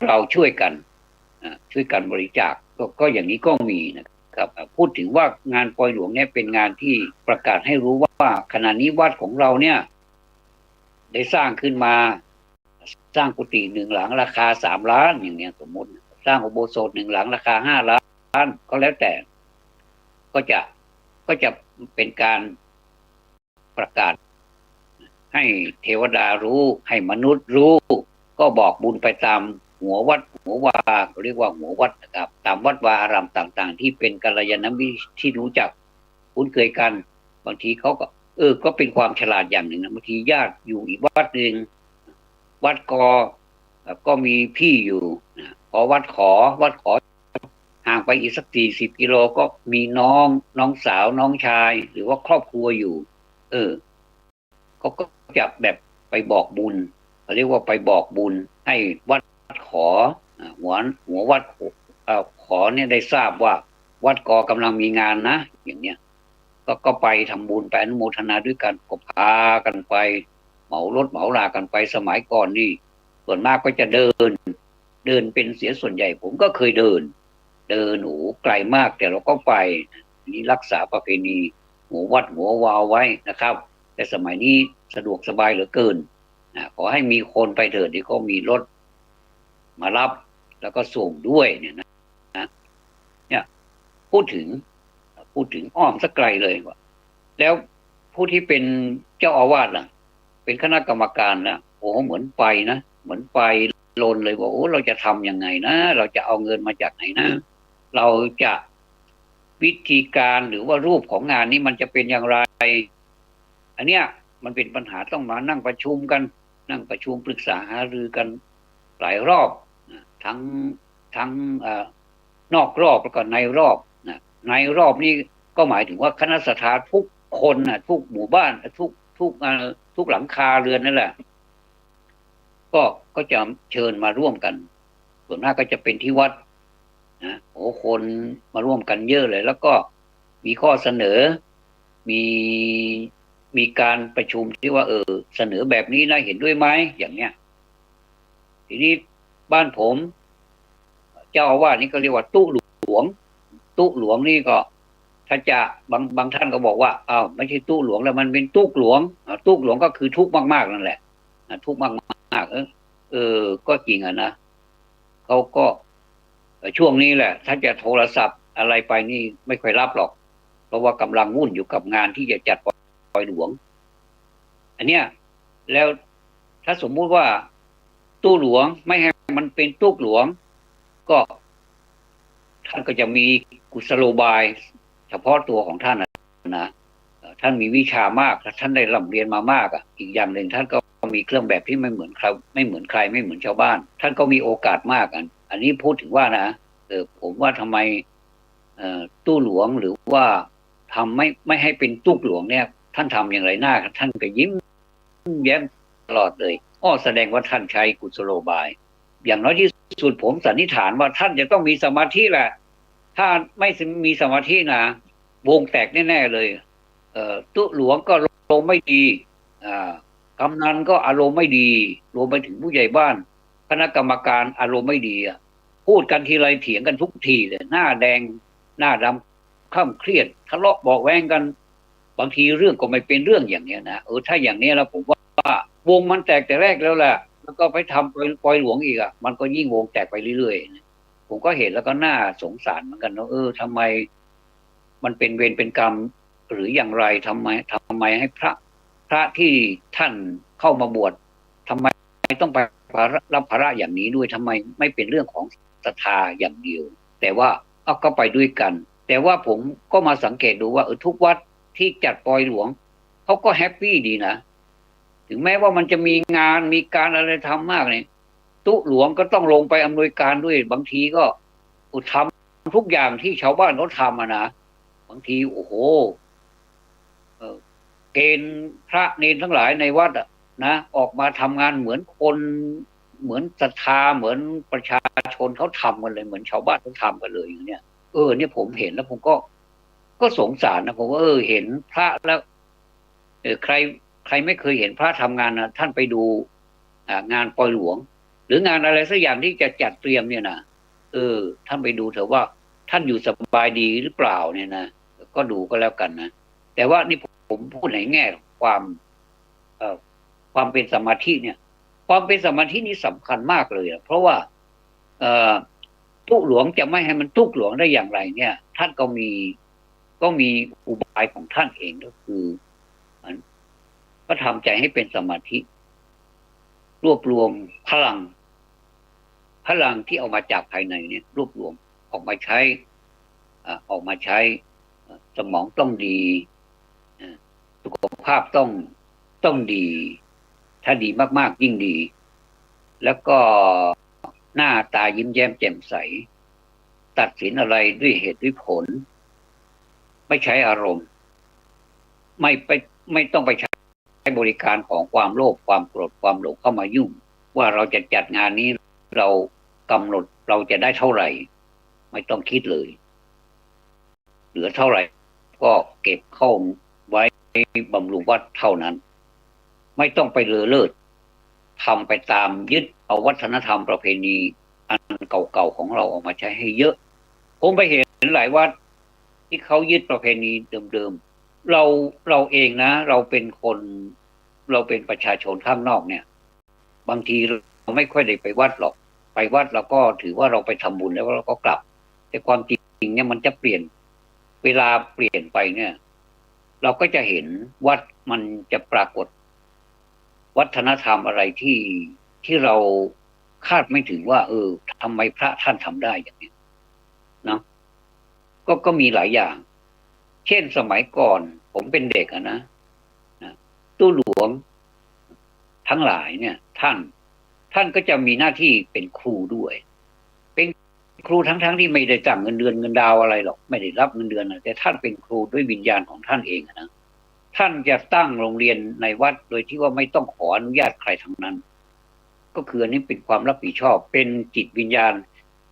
เราช่วยกันบริจาคก็อย่างนี้ก็มีนะครับพูดถึงว่างานปอยหลวงเนี่ยเป็นงานที่ประกาศให้รู้ว่าขณะนี้วัดของเราเนี่ยได้สร้างขึ้นมาสร้างกุฏิ1 หลังราคา3 ล้านอย่างเนี้ยสมมติสร้างอุโบสถ1 หลังราคา5 ล้านก็แล้วแต่ก็จะเป็นการประกาศให้เทวดารู้ให้มนุษย์รู้ก็บอกบุญไปตามหัววัดหัววาเรียกว่าหัววัดนะครับตามวัดวาอารามต่างๆที่เป็นกัลยาณมิตรที่รู้จักคุ้นเคยกันบางทีเขาก็ก็เป็นความฉลาดอย่างหนึ่งนะบางทีญาติอยู่อีกวัดหนึ่งวัดก็มีพี่อยู่พอวัดขอห่างไปอีกสัก40 กิโลก็มีน้องสาวน้องชายหรือว่าครอบครัวอยู่เขาก็จะแบบไปบอกบุญเขาเรียกว่าไปบอกบุญให้วัดขอหัววัดขอเนี่ยได้ทราบว่าวัดกอกำลังมีงานนะอย่างเนี้ยก็ไปทำบุญไปอนุโมทนาด้วยกันก็พากันไปเหมารถเหมาลากันไปสมัยก่อนนี่ส่วนมากก็จะเดินเป็นเสียส่วนใหญ่ผมก็เคยเดินไกลมากแต่เราก็ไปนี่รักษาประเพณีหัววัดหัววาวไว้นะครับแต่สมัยนี้สะดวกสบายเหลือเกินขอให้มีคนไปเถิดที่เขามีรถมารับแล้วก็ส่งด้วยเนี่ยพูดถึงอ้อมสักไกลเลยว่าแล้วผู้ที่เป็นเจ้าอาวาสล่ะเป็นคณะกรรมการนะโอ้เหมือนไปลนเลยว่าโอ้เราจะทำยังไงนะเราจะเอาเงินมาจากไหนนะเราจะวิธีการหรือว่ารูปของงานนี้มันจะเป็นอย่างไรอันเนี้ยมันเป็นปัญหาต้องมานั่งประชุมปรึกษาหารือกันหลายรอบทั้งนอกรอบแล้วก็ในรอบในรอบนี้ก็หมายถึงว่าคณะสัตยาทุกคนทุกหมู่บ้านทุกหลังคาเรือนนั่นแหละก็จะเชิญมาร่วมกันส่วนมากก็จะเป็นที่วัดคนมาร่วมกันเยอะเลยแล้วก็มีข้อเสนอมี มีการประชุมที่ว่าเสนอแบบนี้นะเห็นด้วยไหมอย่างเนี้ยทีนี้บ้านผมเจ้าอาวาสนี่ก็เรียกว่าตู้หลวงตู้หลวงนี่ก็ถ้าจะบางท่านก็บอกว่าอ้าวไม่ใช่ตู้หลวงแล้วมันเป็นตู้หลวงตู้หลวงก็คือทุกข์มากๆนั่นแหละทุกข์มากๆก็จริงนะเขาก็ช่วงนี้แหละถ้าจะโทรศัพท์อะไรไปนี่ไม่ค่อยรับหรอกเพราะว่ากำลังวุ่นอยู่กับงานที่จะจัดปล่อยหลวงอันเนี้ยแล้วถ้าสมมุติว่าตู้หลวงไม่ให้มันเป็นตู้หลวงก็ท่านก็จะมีกุศโลบายเฉพาะตัวของท่านนะท่านมีวิชามากท่านได้ร่ำเรียนมามากอีกอย่างหนึ่งท่านก็มีเครื่องแบบที่ไม่เหมือนใครไม่เหมือนใครไม่เหมือนชาวบ้านท่านก็มีโอกาสมากอันนี้พูดถึงว่านะผมว่าทำไมตู้หลวงหรือว่าทำไม่ให้เป็นตู้หลวงเนี่ยท่านทำอย่างไรหน้าท่านก็ยิ้มแย้มตลอดเลยแสดงว่าท่านใช้กุศโลบายอย่างน้อยที่สุดผมสันนิษฐานว่าท่านจะต้องมีสมาธิแหละถ้าไม่มีสมาธินะวงแตกแน่ๆเลยตู้หลวงก็ลงไม่ดีกำนันก็อารมณ์ไม่ดีรวมไปถึงผู้ใหญ่บ้านคณะกรรมการอารมณ์ไม่ดีพูดกันทีไรเถียงกันทุกทีเลยหน้าแดงหน้าดำข้ามเครียดทะเลาะบอกแว้งกันบางทีเรื่องก็ไม่เป็นเรื่องอย่างเนี้ยนะถ้าอย่างนี้แล้วผมว่าวงมันแตกแต่แรกแล้วแหละแล้วก็ไปทำปล่อยหลวงอีกมันก็ยิ่งวงแตกไปเรื่อยๆผมก็เห็นแล้วก็น่าสงสารเหมือนกันว่าทำไมมันเป็นเวรเป็นกรรมหรืออย่างไรทำไมให้พระที่ท่านเข้ามาบวชทำไมต้องไปรับภาระอย่างนี้ด้วยทำไมไม่เป็นเรื่องของศรัทธาอย่างเดียวแต่ว่าก็ไปด้วยกันแต่ว่าผมก็มาสังเกตดูว่าทุกวัดที่จัดปล่อยหลวงเขาก็แฮปปี้ดีนะถึงแม้ว่ามันจะมีงานมีการอะไรทำมากเนี่ยตู้หลวงก็ต้องลงไปอำนวยการด้วยบางทีก็ทำทุกอย่างที่ชาวบ้านเขาทำนะบางทีโอ้โหเกณฑ์พระเนรทั้งหลายในวัดนะออกมาทำงานเหมือนคนเหมือนศรัทธาเหมือนประชาชนเขาทำกันเลยเหมือนชาวบ้านเขาทำกันเลยอย่างเนี้ยเนี่ยผมเห็นแล้วผมก็สงสารนะผมว่าเห็นพระแล้วใครไม่เคยเห็นพระทำงานนะท่านไปดูงานปล่อยหลวงหรืองานอะไรสักอย่างที่จะจัดเตรียมเนี่ยนะท่านไปดูเถอะว่าท่านอยู่สบายดีหรือเปล่าเนี่ยนะก็ดูก็แล้วกันนะแต่ว่านี่ผมพูดในแง่ความเป็นสมาธิเนี่ยความเป็นสมาธินี่สำคัญมากเลยเพราะว่าตู้หลวงจะไม่ให้มันตู้หลวงได้อย่างไรเนี่ยท่านก็มีอุบายของท่านเองก็คือก็ทำใจให้เป็นสมาธิรวบรวมพลังที่เอามาจากภายในเนี่ยรวบรวมออกมาใช้สมองต้องดีสุขภาพต้องดีถ้าดีมากๆยิ่งดีแล้วก็หน้าตายิ้มแย้มแจ่มใสตัดสินอะไรด้วยเหตุด้วยผลไม่ใช้อารมณ์ไม่ต้องไปใช้บริการของความโลภความโกรธความหลงเข้ามายุ่งว่าเราจะจัดงานนี้เรากำหนดเราจะได้เท่าไหร่ไม่ต้องคิดเลยเหลือเท่าไหร่ก็เก็บเข้าไว้บำรุงวัดเท่านั้นไม่ต้องไปเลิศทำไปตามยึดเอาวัฒนธรรมประเพณีอันเก่าๆของเราออกมาใช้ให้เยอะผมไปเห็นหลายวัดที่เขายึดประเพณีเดิมๆเราเองนะเราเป็นประชาชนข้างนอกเนี่ยบางทีเราไม่ค่อยได้ไปวัดหรอกไปวัดเราก็ถือว่าเราไปทำบุญแล้วเราก็กลับแต่ความจริงเนี่ยมันจะเปลี่ยนเวลาเปลี่ยนไปเนี่ยเราก็จะเห็นวัดมันจะปรากฏวัฒนธรรมอะไรที่เราคาดไม่ถึงว่าทำไมพระท่านทำได้อย่างนี้เนาะก็มีหลายอย่างเช่นสมัยก่อนผมเป็นเด็กนะตู้หลวงทั้งหลายเนี่ยท่านก็จะมีหน้าที่เป็นครูด้วยเป็นครูทั้งที่ไม่ได้จ่ายเงินเดือนเงินดาวอะไรหรอกไม่ได้รับเงินเดือนแต่ท่านเป็นครูด้วยวิญญาณของท่านเองนะท่านจะตั้งโรงเรียนในวัดโดยที่ว่าไม่ต้องขออนุญาตใครทั้งนั้นก็คืออันนี้เป็นความรับผิดชอบเป็นจิตวิญญาณ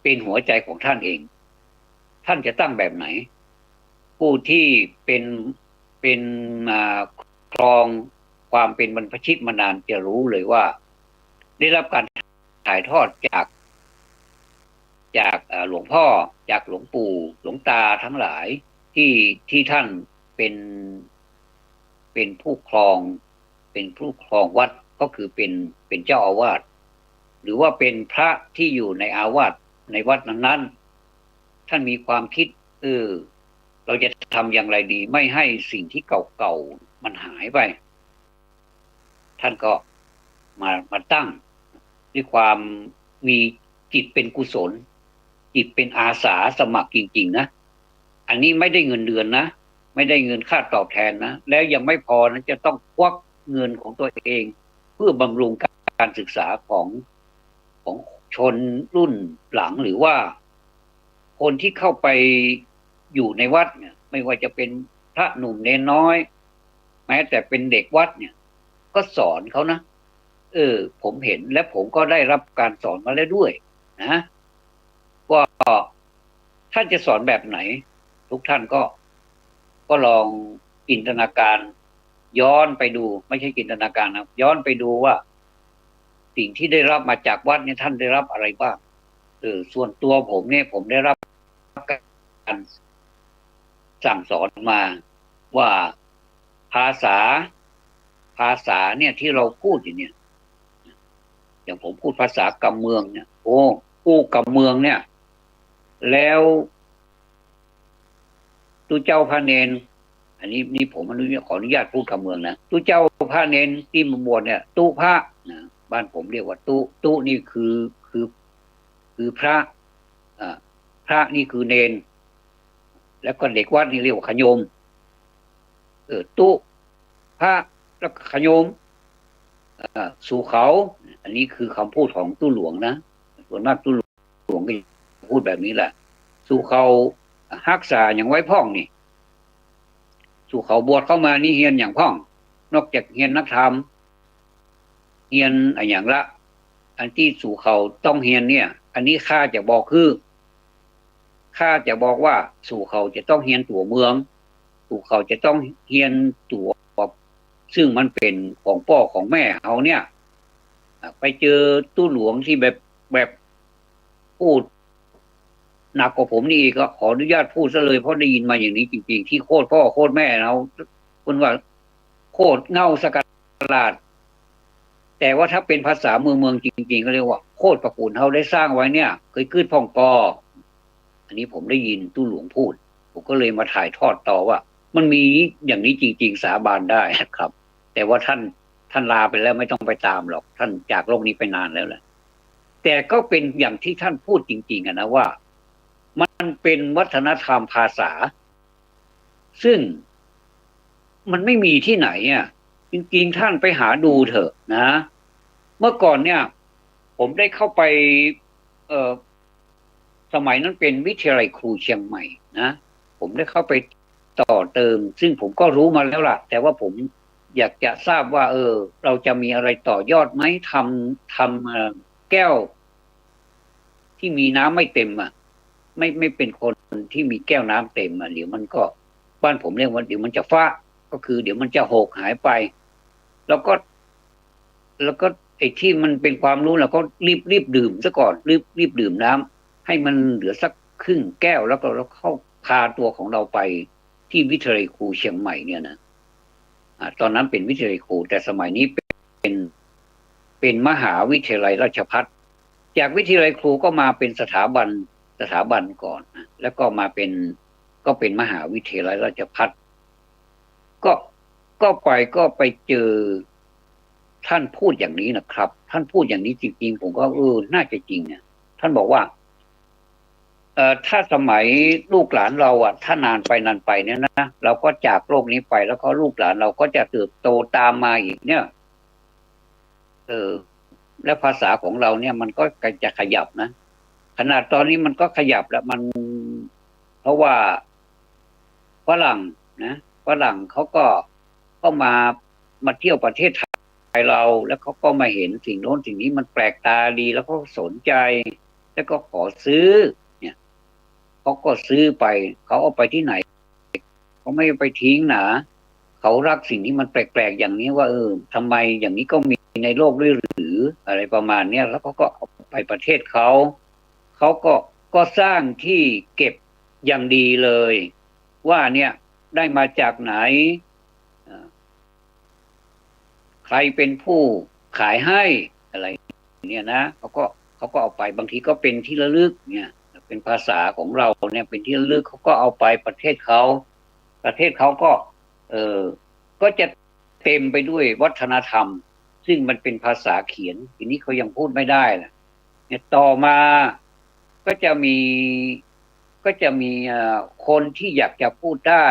เป็นหัวใจของท่านเองท่านจะตั้งแบบไหนผู้ที่เป็นค ครองความเป็นบรรพชิตมานานจะรู้เลยว่า ได้รับการถ่ายทอดจากหลวงพ่อจากหลวงปู่หลวงตาทั้งหลายที่ท่านเป็นเป็นผู้ครองเป็นผู้ครองวัดก็คือเป็นเจ้าอาวาสหรือว่าเป็นพระที่อยู่ในอาวาสในวัดนั้นๆท่านมีความคิดเราจะทำอย่างไรดีไม่ให้สิ่งที่เก่าๆมันหายไปท่านก็มาตั้งด้วยความมีจิตเป็นกุศลจิตเป็นอาสาสมัครจริงๆนะอันนี้ไม่ได้เงินเดือนนะไม่ได้เงินค่าตอบแทนนะแล้วยังไม่พอนะจะต้องควักเงินของตัวเองเพื่อบำรุงการศึกษาของชนรุ่นหลังหรือว่าคนที่เข้าไปอยู่ในวัดเนี่ยไม่ว่าจะเป็นพระหนุ่มเนนน้อยแม้แต่เป็นเด็กวัดเนี่ยก็สอนเขานะผมเห็นและผมก็ได้รับการสอนมาแล้วด้วยนะว่าท่านจะสอนแบบไหนทุกท่านก็ลองจินตนาการย้อนไปดูไม่ใช่จินตนาการนะย้อนไปดูว่าสิ่งที่ได้รับมาจากวัดเนี่ยท่านได้รับอะไรบ้างส่วนตัวผมเนี่ยผมได้รับการสั่งสอนมาว่าภาษาเนี่ยที่เราพูดอย่างอย่างผมพูดภาษากำเมืองเนี่ยกู้กำเมืองเนี่ยแล้วตุเจ้าพระเนนอันนี้ผมขออนุญาตพูดกำเมืองนะตุเจ้าพระเนนที่มาบวชเนี่ยตุพระนะบ้านผมเรียกว่าตุนี่คือพระพระนี่คือเนนแล้วก็เด็กวัดนี่เรียกว่าขโยมตุพระแล้วขโยมสู่เขาอันนี้คือคำพูดของตู้หลวงนะส่วนมากตู้หลวงก็พูดแบบนี้แหละสู่เขาฮักษาอย่างไว้พ่องนี่สู่เขาบวชเข้ามานี่เฮียนอย่างพ่องนอกจากเฮียนนักธรรมเฮียนอย่างละอันที่สู่เขาต้องเฮียนเนี่ยอันนี้ข้าจะบอกว่าสู่เขาจะต้องเฮียนตัวเมืองสู่เขาจะต้องเฮียนตัวซึ่งมันเป็นของพ่อของแม่เขาเนี่ยไปเจอตู้หลวงที่แบบพูดหนักกว่าผมนี่ก็ขออนุญาตพูดซะเลยเพราะได้ยินมาอย่างนี้จริงๆที่โคตรพ่อโคตรแม่เราคนว่าโคตรเง่าสกัดลาดแต่ว่าถ้าเป็นภาษาเมืองจริงๆก็เรียกว่าโคตรประคุณเขาได้สร้างไว้เนี่ยเคยขึ้นพ่องกออันนี้ผมได้ยินตู้หลวงพูดผมก็เลยมาถ่ายทอดต่อว่ามันมีอย่างนี้จริงๆสาบานได้ครับแต่ว่าท่านลาไปแล้วไม่ต้องไปตามหรอกท่านจากโลกนี้ไปนานแล้วแหละแต่ก็เป็นอย่างที่ท่านพูดจริงๆนะว่ามันเป็นวัฒนธรรมภาษาซึ่งมันไม่มีที่ไหนจริงๆท่านไปหาดูเถอะนะเมื่อก่อนเนี่ยผมได้เข้าไปสมัยนั้นเป็นวิทยาลัยครูเชียงใหม่นะผมได้เข้าไปต่อเติมซึ่งผมก็รู้มาแล้วล่ะแต่ว่าผมอยากจะทราบว่าเราจะมีอะไรต่อยอดไหมทำแก้วที่มีน้ำไม่เต็มไม่เป็นคนที่มีแก้วน้ำเต็มเดี๋ยวมันก็บ้านผมเรียกว่าเดี๋ยวมันจะฟ้าก็คือเดี๋ยวมันจะหกหายไปแล้วก็ไอ้ที่มันเป็นความรู้เราก็รีบดื่มซะก่อนรีบดื่มน้ำให้มันเหลือสักครึ่งแก้วแล้วก็เราเข้าพาตัวของเราไปที่วิทยาลัยครูเชียงใหม่เนี่ยนะตอนนั้นเป็นวิทยาลัยครูแต่สมัยนี้เป็นมหาวิทยาลัยราชภัฏจากวิทยาลัยครูก็มาเป็นสถาบันก่อนแล้วก็มาเป็นมหาวิทยาลัยราชภัฏก็ไปเจอท่านพูดอย่างนี้นะครับท่านพูดอย่างนี้จริงๆผมก็น่าจะจริงเนี่ยท่านบอกว่าถ้าสมัยลูกหลานเราถ้านานไปเนี่ยนะเราก็จากโลกนี้ไปแล้วก็ลูกหลานเราก็จะเติบโตตามมาอีกเนี่ยและภาษาของเราเนี่ยมันก็จะขยับนะขนาดตอนนี้มันก็ขยับแล้วมันเพราะว่าฝรั่งเขาก็มาเที่ยวประเทศไทยเราแล้วเขาก็มาเห็นสิ่งโน้นสิ่งนี้มันแปลกตาดีแล้วก็สนใจแล้วก็ขอซื้อเนี่ยเขาก็ซื้อไปเขาเอาไปที่ไหนเขาไม่ไปทิ้งนะเข เขารักสิ่งที่มันแปลกๆอย่างนี้ว่าทำไมอย่างนี้ก็มีในโลกด้วยหรืออะไรประมาณเนี้ยแล้วเขาก็เอาไปประเทศเขาก็สร้างที่เก็บอย่างดีเลยว่าเนี่ยได้มาจากไหนเอ่อใครเป็นผู้ขายให้อะไรเนี่ยนะเขาก็เอาไปบางทีก็เป็นที่ระลึกเนี่ยเป็นภาษาของเราเนี่ยเป็นที่ระลึกเขาก็เอาไปประเทศเขาก็เออก็จะเต็มไปด้วยวัฒนธรรมซึ่งมันเป็นภาษาเขียนทีนี้เขายังพูดไม่ได้นะเนี่ยต่อมาก็จะมีคนที่อยากจะพูดได้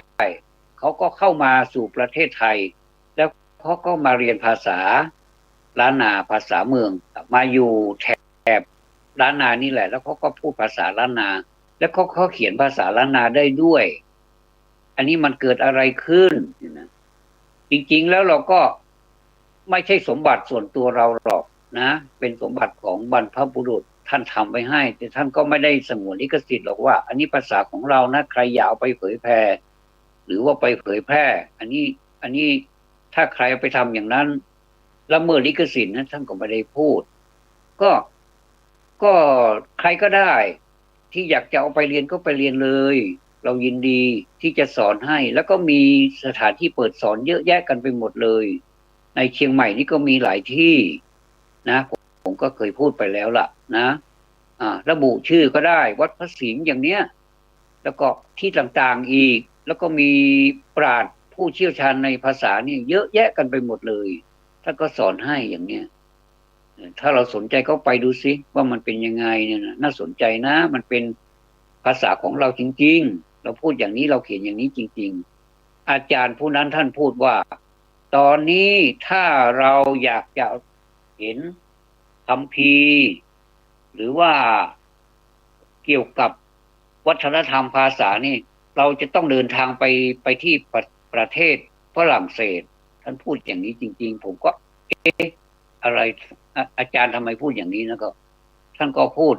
เขาก็เข้ามาสู่ประเทศไทยแล้วเขาก็มาเรียนภาษาล้านนาภาษาเมืองมาอยู่แถบล้านนานี่แหละแล้วเขาก็พูดภาษาล้านนาแล้วเขาเขียนภาษาล้านนาได้ด้วยอันนี้มันเกิดอะไรขึ้นนะจริงๆแล้วเราก็ไม่ใช่สมบัติส่วนตัวเราหรอกนะเป็นสมบัติของบรรพบุรุษท่านทำไว้ให้แต่ท่านก็ไม่ได้สงวนลิขสิทธิ์หรอกว่าอันนี้ภาษาของเรานะใครอยากเอาไปเผยแพร่หรือว่าไปเผยแพร่อันนี้ถ้าใครเอาไปทำอย่างนั้นละเมิดลิขสิทธิ์นะท่านก็ไม่ได้พูดก็ก็ใครก็ได้ที่อยากจะเอาไปเรียนก็ไปเรียนเลยเรายินดีที่จะสอนให้แล้วก็มีสถานที่เปิดสอนเยอะแยะกันไปหมดเลยในเชียงใหม่นี่ก็มีหลายที่นะผมก็เคยพูดไปแล้วล่ะนะระบุชื่อก็ได้วัดพระสิงห์อย่างเนี้ยแล้วก็ที่ต่างๆอีกแล้วก็มีปราชญ์ผู้เชี่ยวชาญในภาษานี่เยอะแยะกันไปหมดเลยท่านก็สอนให้อย่างเนี้ยถ้าเราสนใจก็ไปดูซิว่ามันเป็นยังไงเนี่ยนะน่าสนใจนะมันเป็นภาษาของเราจริงๆเราพูดอย่างนี้เราเขียนอย่างนี้จริงๆอาจารย์ผู้นั้นท่านพูดว่าตอนนี้ถ้าเราอยากจะเห็นคัมภีร์หรือว่าเกี่ยวกับวัฒนธรรมภาษานี่เราจะต้องเดินทางไปที่ประเทศฝรั่งเศสท่านพูดอย่างนี้จริงๆผมก็อะไรอาจารย์ทำไมพูดอย่างนี้นะก็ท่านก็พู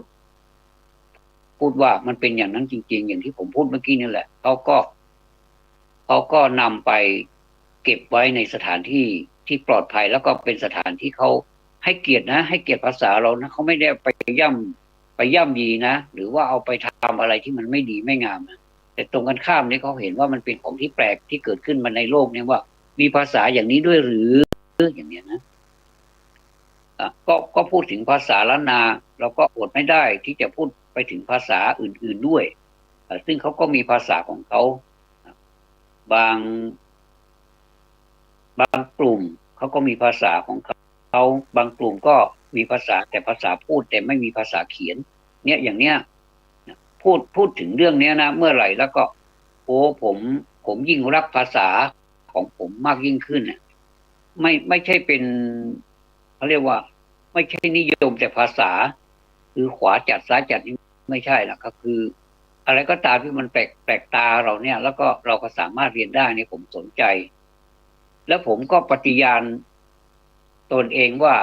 ดว่ามันเป็นอย่างนั้นจริงๆอย่างที่ผมพูดเมื่อกี้นี่แหละเขาก็นำไปเก็บไว้ในสถานที่ที่ปลอดภัยแล้วก็เป็นสถานที่เขาให้เกียรตินะให้เกียรติภาษาเรานะเขาไม่ได้ไปย่ำยีนะหรือว่าเอาไปทำอะไรที่มันไม่ดีไม่งามนะแต่ตรงกันข้ามเนี่ยเขาเห็นว่ามันเป็นของที่แปลกที่เกิดขึ้นมาในโลกเนี่ยว่ามีภาษาอย่างนี้ด้วยหรืออย่างเนี้ยนะก็พูดถึงภาษาล้านนาเราก็อดไม่ได้ที่จะพูดไปถึงภาษาอื่นๆด้วยซึ่งเขาก็มีภาษาของเขาบางกลุ่มเขาก็มีภาษาของเขาบางกลุ่มก็มีภาษาแต่ภาษาพูดแต่ไม่มีภาษาเขียนเนี่ยอย่างเนี้ยพูดถึงเรื่องนี้นะเมื่อไหร่แล้วก็โอ้ผมยิ่งรักภาษาของผมมากยิ่งขึ้นเนี่ยไม่ใช่เป็นเขาเรียกว่าไม่ใช่นิยมแต่ภาษาคือขวาจัดซ้ายจัดนี่ไม่ใช่นะก็คืออะไรก็ตามที่มันแปลกตาเราเนี่ยแล้วก็เราก็สามารถเรียนได้เนี่ยผมสนใจแล้วผมก็ปฏิญาณตนเองว่า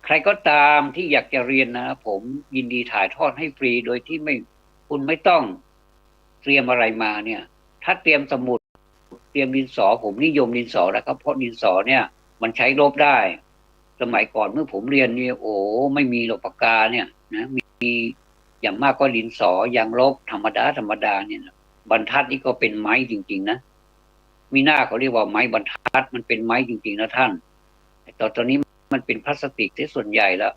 ใครก็ตามที่อยากจะเรียนนะผมยินดีถ่ายทอดให้ฟรีโดยที่คุณไม่ต้องเตรียมอะไรมาเนี่ยถ้าเตรียมสมุดเตรียมดินสอผมนิยมดินสอนะครับเพราะดินสอเนี่ยมันใช้ลบได้สมัยก่อนเมื่อผมเรียนเนี่ยโอ้ไม่มีหรอกปากกาเนี่ยนะมีอย่างมากก็ดินสอยางลบธรรมดาเนี่ยนะบรรทัดนี่ก็เป็นไม้จริงๆนะมีหน้าเขาเรียกว่าไม้บรรทัดมันเป็นไม้จริงๆนะท่านแต่ตอนนี้มันเป็นพลาสติกที่ส่วนใหญ่แล้ว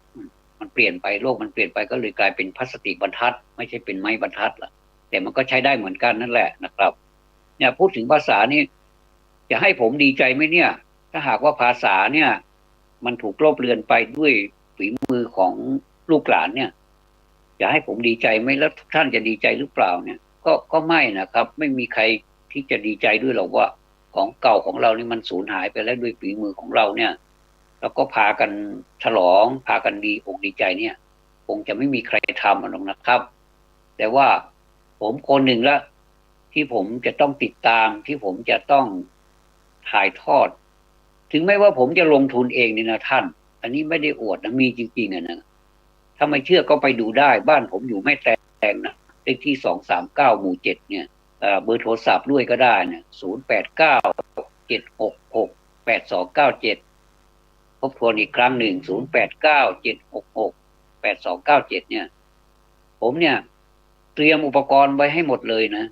มันเปลี่ยนไปโลกมันเปลี่ยนไปก็เลยกลายเป็นพลาสติกบรรทัดไม่ใช่เป็นไม้บรรทัดละแต่มันก็ใช้ได้เหมือนกันนั่นแหละนะครับเนี่ยพูดถึงภาษานี่จะให้ผมดีใจไหมเนี่ยถ้าหากว่าภาษาเนี่ยมันถูกลบเลือนไปด้วยฝีมือของลูกหลานเนี่ยจะให้ผมดีใจไหมแล้วทุกท่านจะดีใจหรือเปล่าเนี่ยก็ไม่นะครับไม่มีใครที่จะดีใจด้วยหรอกว่าของเก่าของเรานี่มันสูญหายไปแล้วด้วยฝีมือของเราเนี่ยแล้วก็พากันฉลองพากันดีอกดีใจเนี่ยคงจะไม่มีใครทำหรอกนะครับ แต่ว่าผมคนหนึ่งละที่ผมจะต้องติดตามที่ผมจะต้องถ่ายทอดถึงแม้ว่าผมจะลงทุนเองนี่นะท่านอันนี้ไม่ได้อวดนะมีจริงๆนะถ้าไม่เชื่อก็ไปดูได้บ้านผมอยู่แม่แตงนะเลขที่239 หมู่ 7เนี่ยเบอร์โทรศัพท์ด้วยก็ได้เนี่ย089 ทบทวนอีกครั้งหนึ่ง0897668297เนี่ยผมเนี่ยเตรียมอุปกรณ์ไว้ให้หมดเลยนะ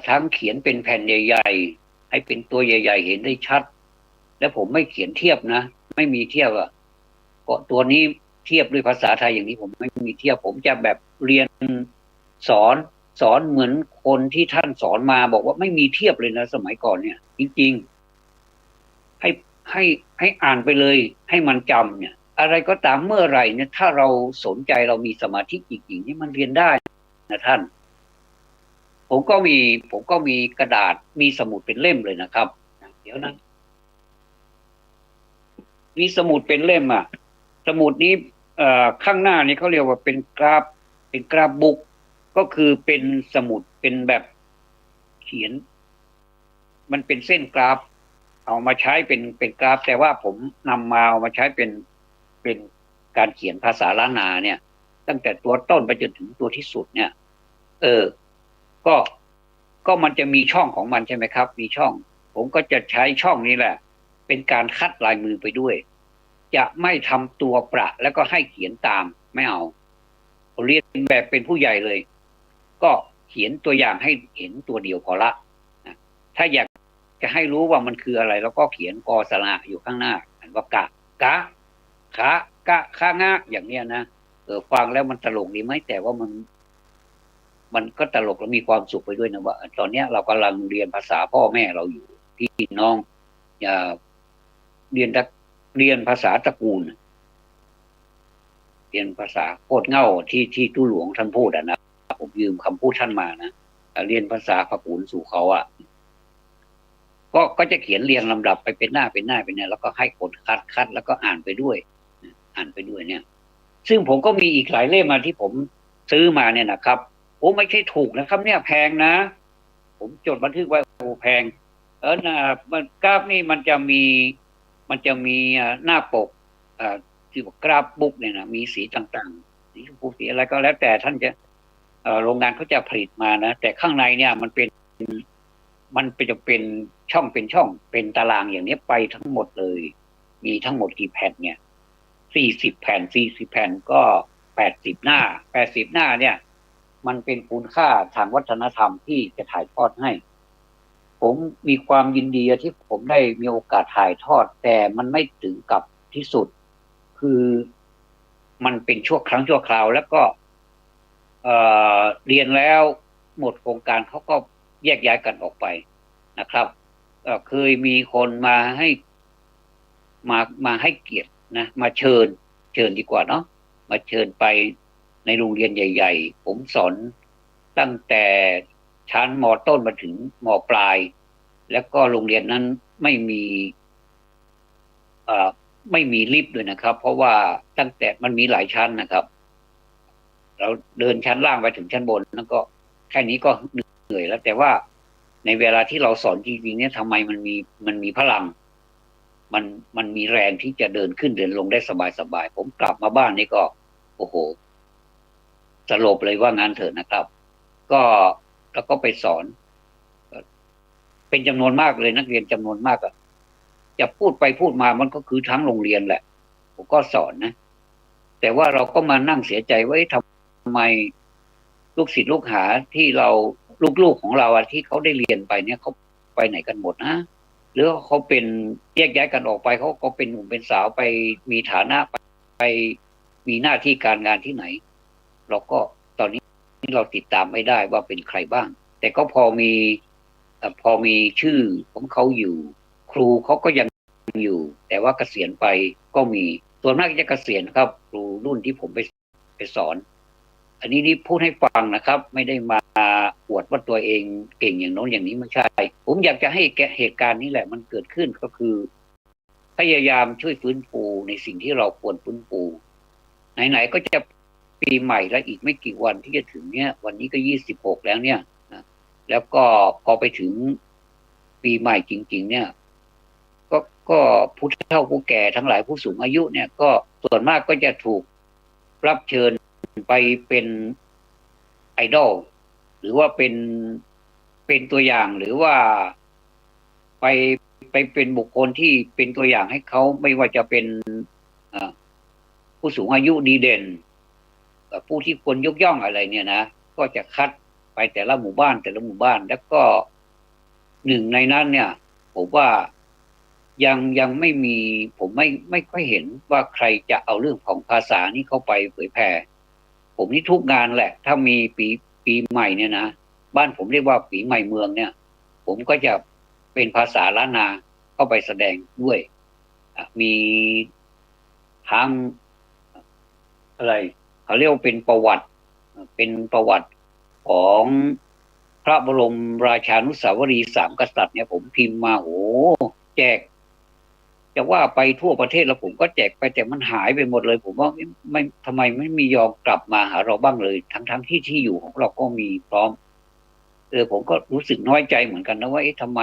ทั้งเขียนเป็นแผ่นใหญ่ๆให้เป็นตัวใหญ่ๆเห็นได้ชัดและผมไม่เขียนเทียบนะไม่มีเทียบก็ตัวนี้เทียบด้วยภาษาไทยอย่างนี้ผมไม่มีเทียบผมจะแบบเรียนสอนเหมือนคนที่ท่านสอนมาบอกว่าไม่มีเทียบเลยนะสมัยก่อนเนี่ยจริงๆให้อ่านไปเลยให้มันจำเนี่ยอะไรก็ตามเมื่อไหร่เนี่ยถ้าเราสนใจเรามีสมาธิจริงๆนี่มันเรียนได้นะท่านผมก็มีกระดาษมีสมุดเป็นเล่มเลยนะครับเดี๋ยวนะมีสมุดเป็นเล่มสมุดนี้ข้างหน้านี้เขาเรียกว่าเป็นกราฟบุ๊กก็คือเป็นสมุดเป็นแบบเขียนมันเป็นเส้นกราฟเอามาใช้เป็นกราฟแต่ว่าผมนำมาเอามาใช้เป็นการเขียนภาษาล้านนาเนี่ยตั้งแต่ตัวต้นไปจนถึงตัวที่สุดเนี่ยก็มันจะมีช่องของมันใช่ไหมครับมีช่องผมก็จะใช้ช่องนี้แหละเป็นการคัดลายมือไปด้วยจะไม่ทำตัวประแล้วก็ให้เขียนตามไม่เอาเรียนแบบเป็นผู้ใหญ่เลยก็เขียนตัวอย่างให้เห็นตัวเดียวพอละถ้าอยากจะให้รู้ว่ามันคืออะไรแล้วก็เขียนกอสระอยู่ข้างหน้าอ่านว่ากะคะงะอย่างเนี้ยนะฟังแล้วมันตลกดีไหมแต่ว่ามันก็ตลกและมีความสุขไปด้วยนะว่าตอนนี้เรากำลังเรียนภาษาพ่อแม่เราอยู่พี่น้องอย่าเรียนภาษาตระกูลเรียนภาษาโคตรเง่าที่ตู้หลวงท่านพูดนะผมยืมคำพูดท่านมานะเรียนภาษาตระกูลสู่เขาก็จะเขียนเรียงลำดับไปเป็นหน้าแล้วก็ให้คนคัดแล้วก็อ่านไปด้วยเนี่ยซึ่งผมก็มีอีกหลายเล่มมาที่ผมซื้อมาเนี่ยนะครับโอ้ไม่ใช่ถูกนะครับเนี่ยแพงนะผมจดบันทึกไว้โอ้แพงมันกราฟนี่มันจะมีหน้าปกที่บอกกราฟบุ๊กเนี่ยนะมีสีต่างๆสีชมพูสีอะไรก็แล้วแต่ท่านจะโรงงานเขาจะผลิตมานะแต่ข้างในเนี่ยมันจะเป็นช่องเป็นตารางอย่างนี้ไปทั้งหมดเลยมีทั้งหมดกี่แผ่นเนี่ย40 แผ่นก็80 หน้าเนี่ยมันเป็นคุณค่าทางวัฒนธรรมที่จะถ่ายทอดให้ผมมีความยินดีที่ผมได้มีโอกาสถ่ายทอดแต่มันไม่ถึงกับที่สุดคือมันเป็นชั่วครั้งชั่วคราวแล้วก็เรียนแล้วหมดโครงการเขาก็แยกย้ายกันออกไปนะครับเคยมีคนมาให้เกียรตินะมาเชิญดีกว่าเนาะมาเชิญไปในโรงเรียนใหญ่ๆผมสอนตั้งแต่ชั้นม.ต้นมาถึงม.ปลายแล้วก็โรงเรียนนั้นไม่มีลิฟต์ด้วยนะครับเพราะว่าตั้งแต่มันมีหลายชั้นนะครับเราเดินชั้นล่างไปถึงชั้นบนแล้วก็แค่นี้ก็เหนื่อยแล้วแต่ว่าในเวลาที่เราสอนจริงๆเนี่ยทำไมมันมีพลังมันมีแรงที่จะเดินขึ้นเดินลงได้สบายผมกลับมาบ้านนี่ก็โอ้โหสลบเลยว่างั้นเถอะนะครับแล้วก็ไปสอนเป็นจำนวนมากเลยนักเรียนจำนวนมากจะพูดไปพูดมามันก็คือทั้งโรงเรียนแหละผมก็สอนนะแต่ว่าเราก็มานั่งเสียใจว่าทำไมลูกศิษย์ลูกหาที่เราลูกของเราที่เขาได้เรียนไปเนี่ยเขาไปไหนกันหมดนะหรือเขาเป็นแยกย้ายกันออกไปเขาก็เป็นหนุ่มเป็นสาวไปมีฐานะไปมีหน้าที่การงานที่ไหนเราก็ตอนนี้เราติดตามไม่ได้ว่าเป็นใครบ้างแต่ก็พอมีชื่อของเขาอยู่ครูเขาก็ยังอยู่แต่ว่าเกษียณไปก็มีส่วนมากจะเกษียณครับครูรุ่นที่ผมไปสอนอันนี้พูดให้ฟังนะครับไม่ได้มาอวดว่าตัวเองเก่งอย่างโน้นอย่างนี้ไม่ใช่ผมอยากจะให้เหตุการณ์นี้แหละมันเกิดขึ้นก็คือพยายามช่วยฟื้นฟูในสิ่งที่เราควรฟื้นฟูไหนๆก็จะปีใหม่แล้วอีกไม่กี่วันที่จะถึงเนี่ยวันนี้ก็26แล้วเนี่ยนะแล้วก็พอไปถึงปีใหม่จริงๆเนี่ยก็ผู้เฒ่าผู้แก่ทั้งหลายผู้สูงอายุเนี่ยก็ส่วนมากก็จะถูกรับเชิญไปเป็นไอดอลหรือว่าเป็นตัวอย่างหรือว่าไป ไปเป็นบุคคลที่เป็นตัวอย่างให้เขาไม่ว่าจะเป็นผู้สูงอายุดีเด่นผู้ที่ควรยกย่องอะไรเนี่ยนะก็จะคัดไปแต่ละหมู่บ้านแต่ละหมู่บ้านแล้วก็หนึ่งในนั้นเนี่ยผมว่ายังไม่มีผมไม่ค่อยเห็นว่าใครจะเอาเรื่องของภาษานี้เข้าไปเผยแผ่ผมนี่ทุกงานแหละถ้ามีปีใหม่เนี่ยนะบ้านผมเรียกว่าปีใหม่เมืองเนี่ยผมก็จะเป็นภาษาล้านนาเข้าไปแสดงด้วยมีทั้งอะไรเขาเรียกว่าเป็นประวัติของพระบรมราชานุสาวรีย์สามกษัตริย์เนี่ยผมพิมพ์มาโหแจกจะว่าไปทั่วประเทศแล้วผมก็แจกไปแต่มันหายไปหมดเลยผมว่าไม่ทำไมไม่มียอมกลับมาหาเราบ้างเลยทั้งที่อยู่ของเราก็มีพร้อมผมก็รู้สึกน้อยใจเหมือนกันนะว่าทำไม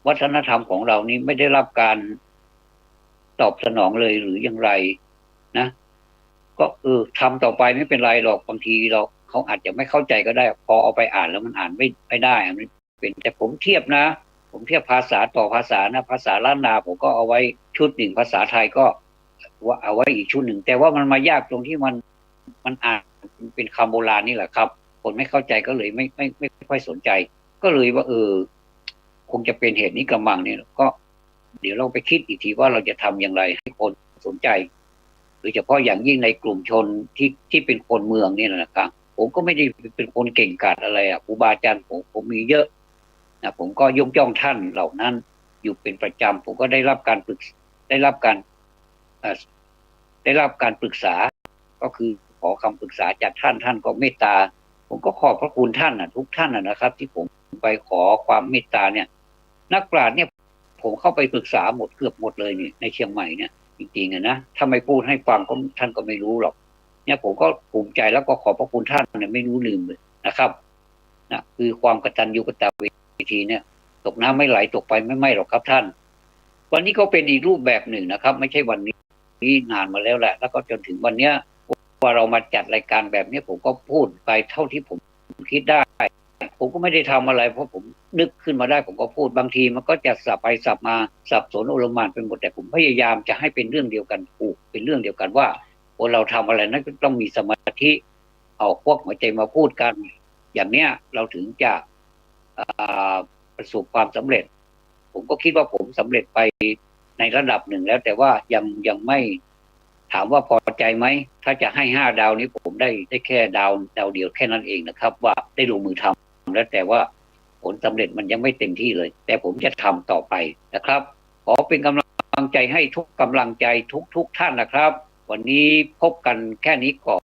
วัฒนธรรมของเรานี้ไม่ได้รับการตอบสนองเลยหรืออย่างไรนะก็ทำต่อไปไม่เป็นไรหรอกบางทีเขาอาจจะไม่เข้าใจก็ได้พอเอาไปอ่านแล้วมันอ่านไม่ได้มันเป็นแต่ผมเทียบภาษาต่อภาษานะภาษาล้านนาผมก็เอาไว้ชุดหนึ่งภาษาไทยก็ว่าเอาไว้อีกชุดหนึ่งแต่ว่ามันมายากตรงที่มันอ่านเป็นคำโบราณนี่แหละครับคนไม่เข้าใจก็เลยไม่ค่อยสนใจก็เลยว่าคงจะเป็นเหตุนี้กำมังเนี่ยก็เดี๋ยวเราไปคิดอีกทีว่าเราจะทำอย่างไรให้คนสนใจโดยเฉพาะอย่างยิ่งในกลุ่มชนที่เป็นคนเมืองนี่นะครับผมก็ไม่ได้เป็นคนเก่งกาจอะไรครูบาอาจารย์ผมมีเยอะนะผมก็ยกย่องท่านเหล่านั้นอยู่เป็นประจำผมก็ได้รับการได้รับการปรึกษาก็คือขอคำปรึกษาจากท่านก็เมตตาผมก็ขอบพระคุณท่านทุกท่านนะครับที่ผมไปขอความเมตตาเนี่ยนักปราชญ์เนี่ยผมเข้าไปปรึกษาหมดเกือบหมดเลยนี่ในเชียงใหม่เนี่ยจริงๆนะถ้าไม่พูดให้ฟังก็ท่านก็ไม่รู้หรอกเนี่ยผมก็ภูมิใจแล้วก็ขอบพระคุณท่านเนี่ยไม่รู้ลืมเลยนะครับนะคือความกตัญญูกตเวทีเนี่ยตกน้ำไม่ไหลตกไปไม่หรอกครับท่านวันนี้ก็เป็นอีกรูปแบบหนึ่งนะครับไม่ใช่วันนี้นานมาแล้วแหละแล้วก็จนถึงวันเนี้ยว่าเรามาจัดรายการแบบนี้ผมก็พูดไปเท่าที่ผมคิดได้ผมก็ไม่ได้ทำอะไรเพราะผมนึกขึ้นมาได้ผมก็พูดบางทีมันก็จะสับไปสับมาสับสนโอลหม่านเป็นหมดแต่ผมพยายามจะให้เป็นเรื่องเดียวกันเป็นเรื่องเดียวกันว่าเราทำอะไรนั้นก็ต้องมีสมาธิเอาพวกหัวใจมาพูดกันอย่างเนี้ยเราถึงจะประสบความสำเร็จผมก็คิดว่าผมสำเร็จไปในระดับหนึ่งแล้วแต่ว่ายังไม่ถามว่าพอใจไหมถ้าจะให้5 ดาวนี้ผมได้แค่ดาวเดียวแค่นั้นเองนะครับว่าได้ลงมือทำแล้วแต่ว่าผลสำเร็จมันยังไม่เต็มที่เลยแต่ผมจะทำต่อไปนะครับขอเป็นกำลังใจให้ทุกกำลังใจทุกท่านนะครับวันนี้พบกันแค่นี้ก่อน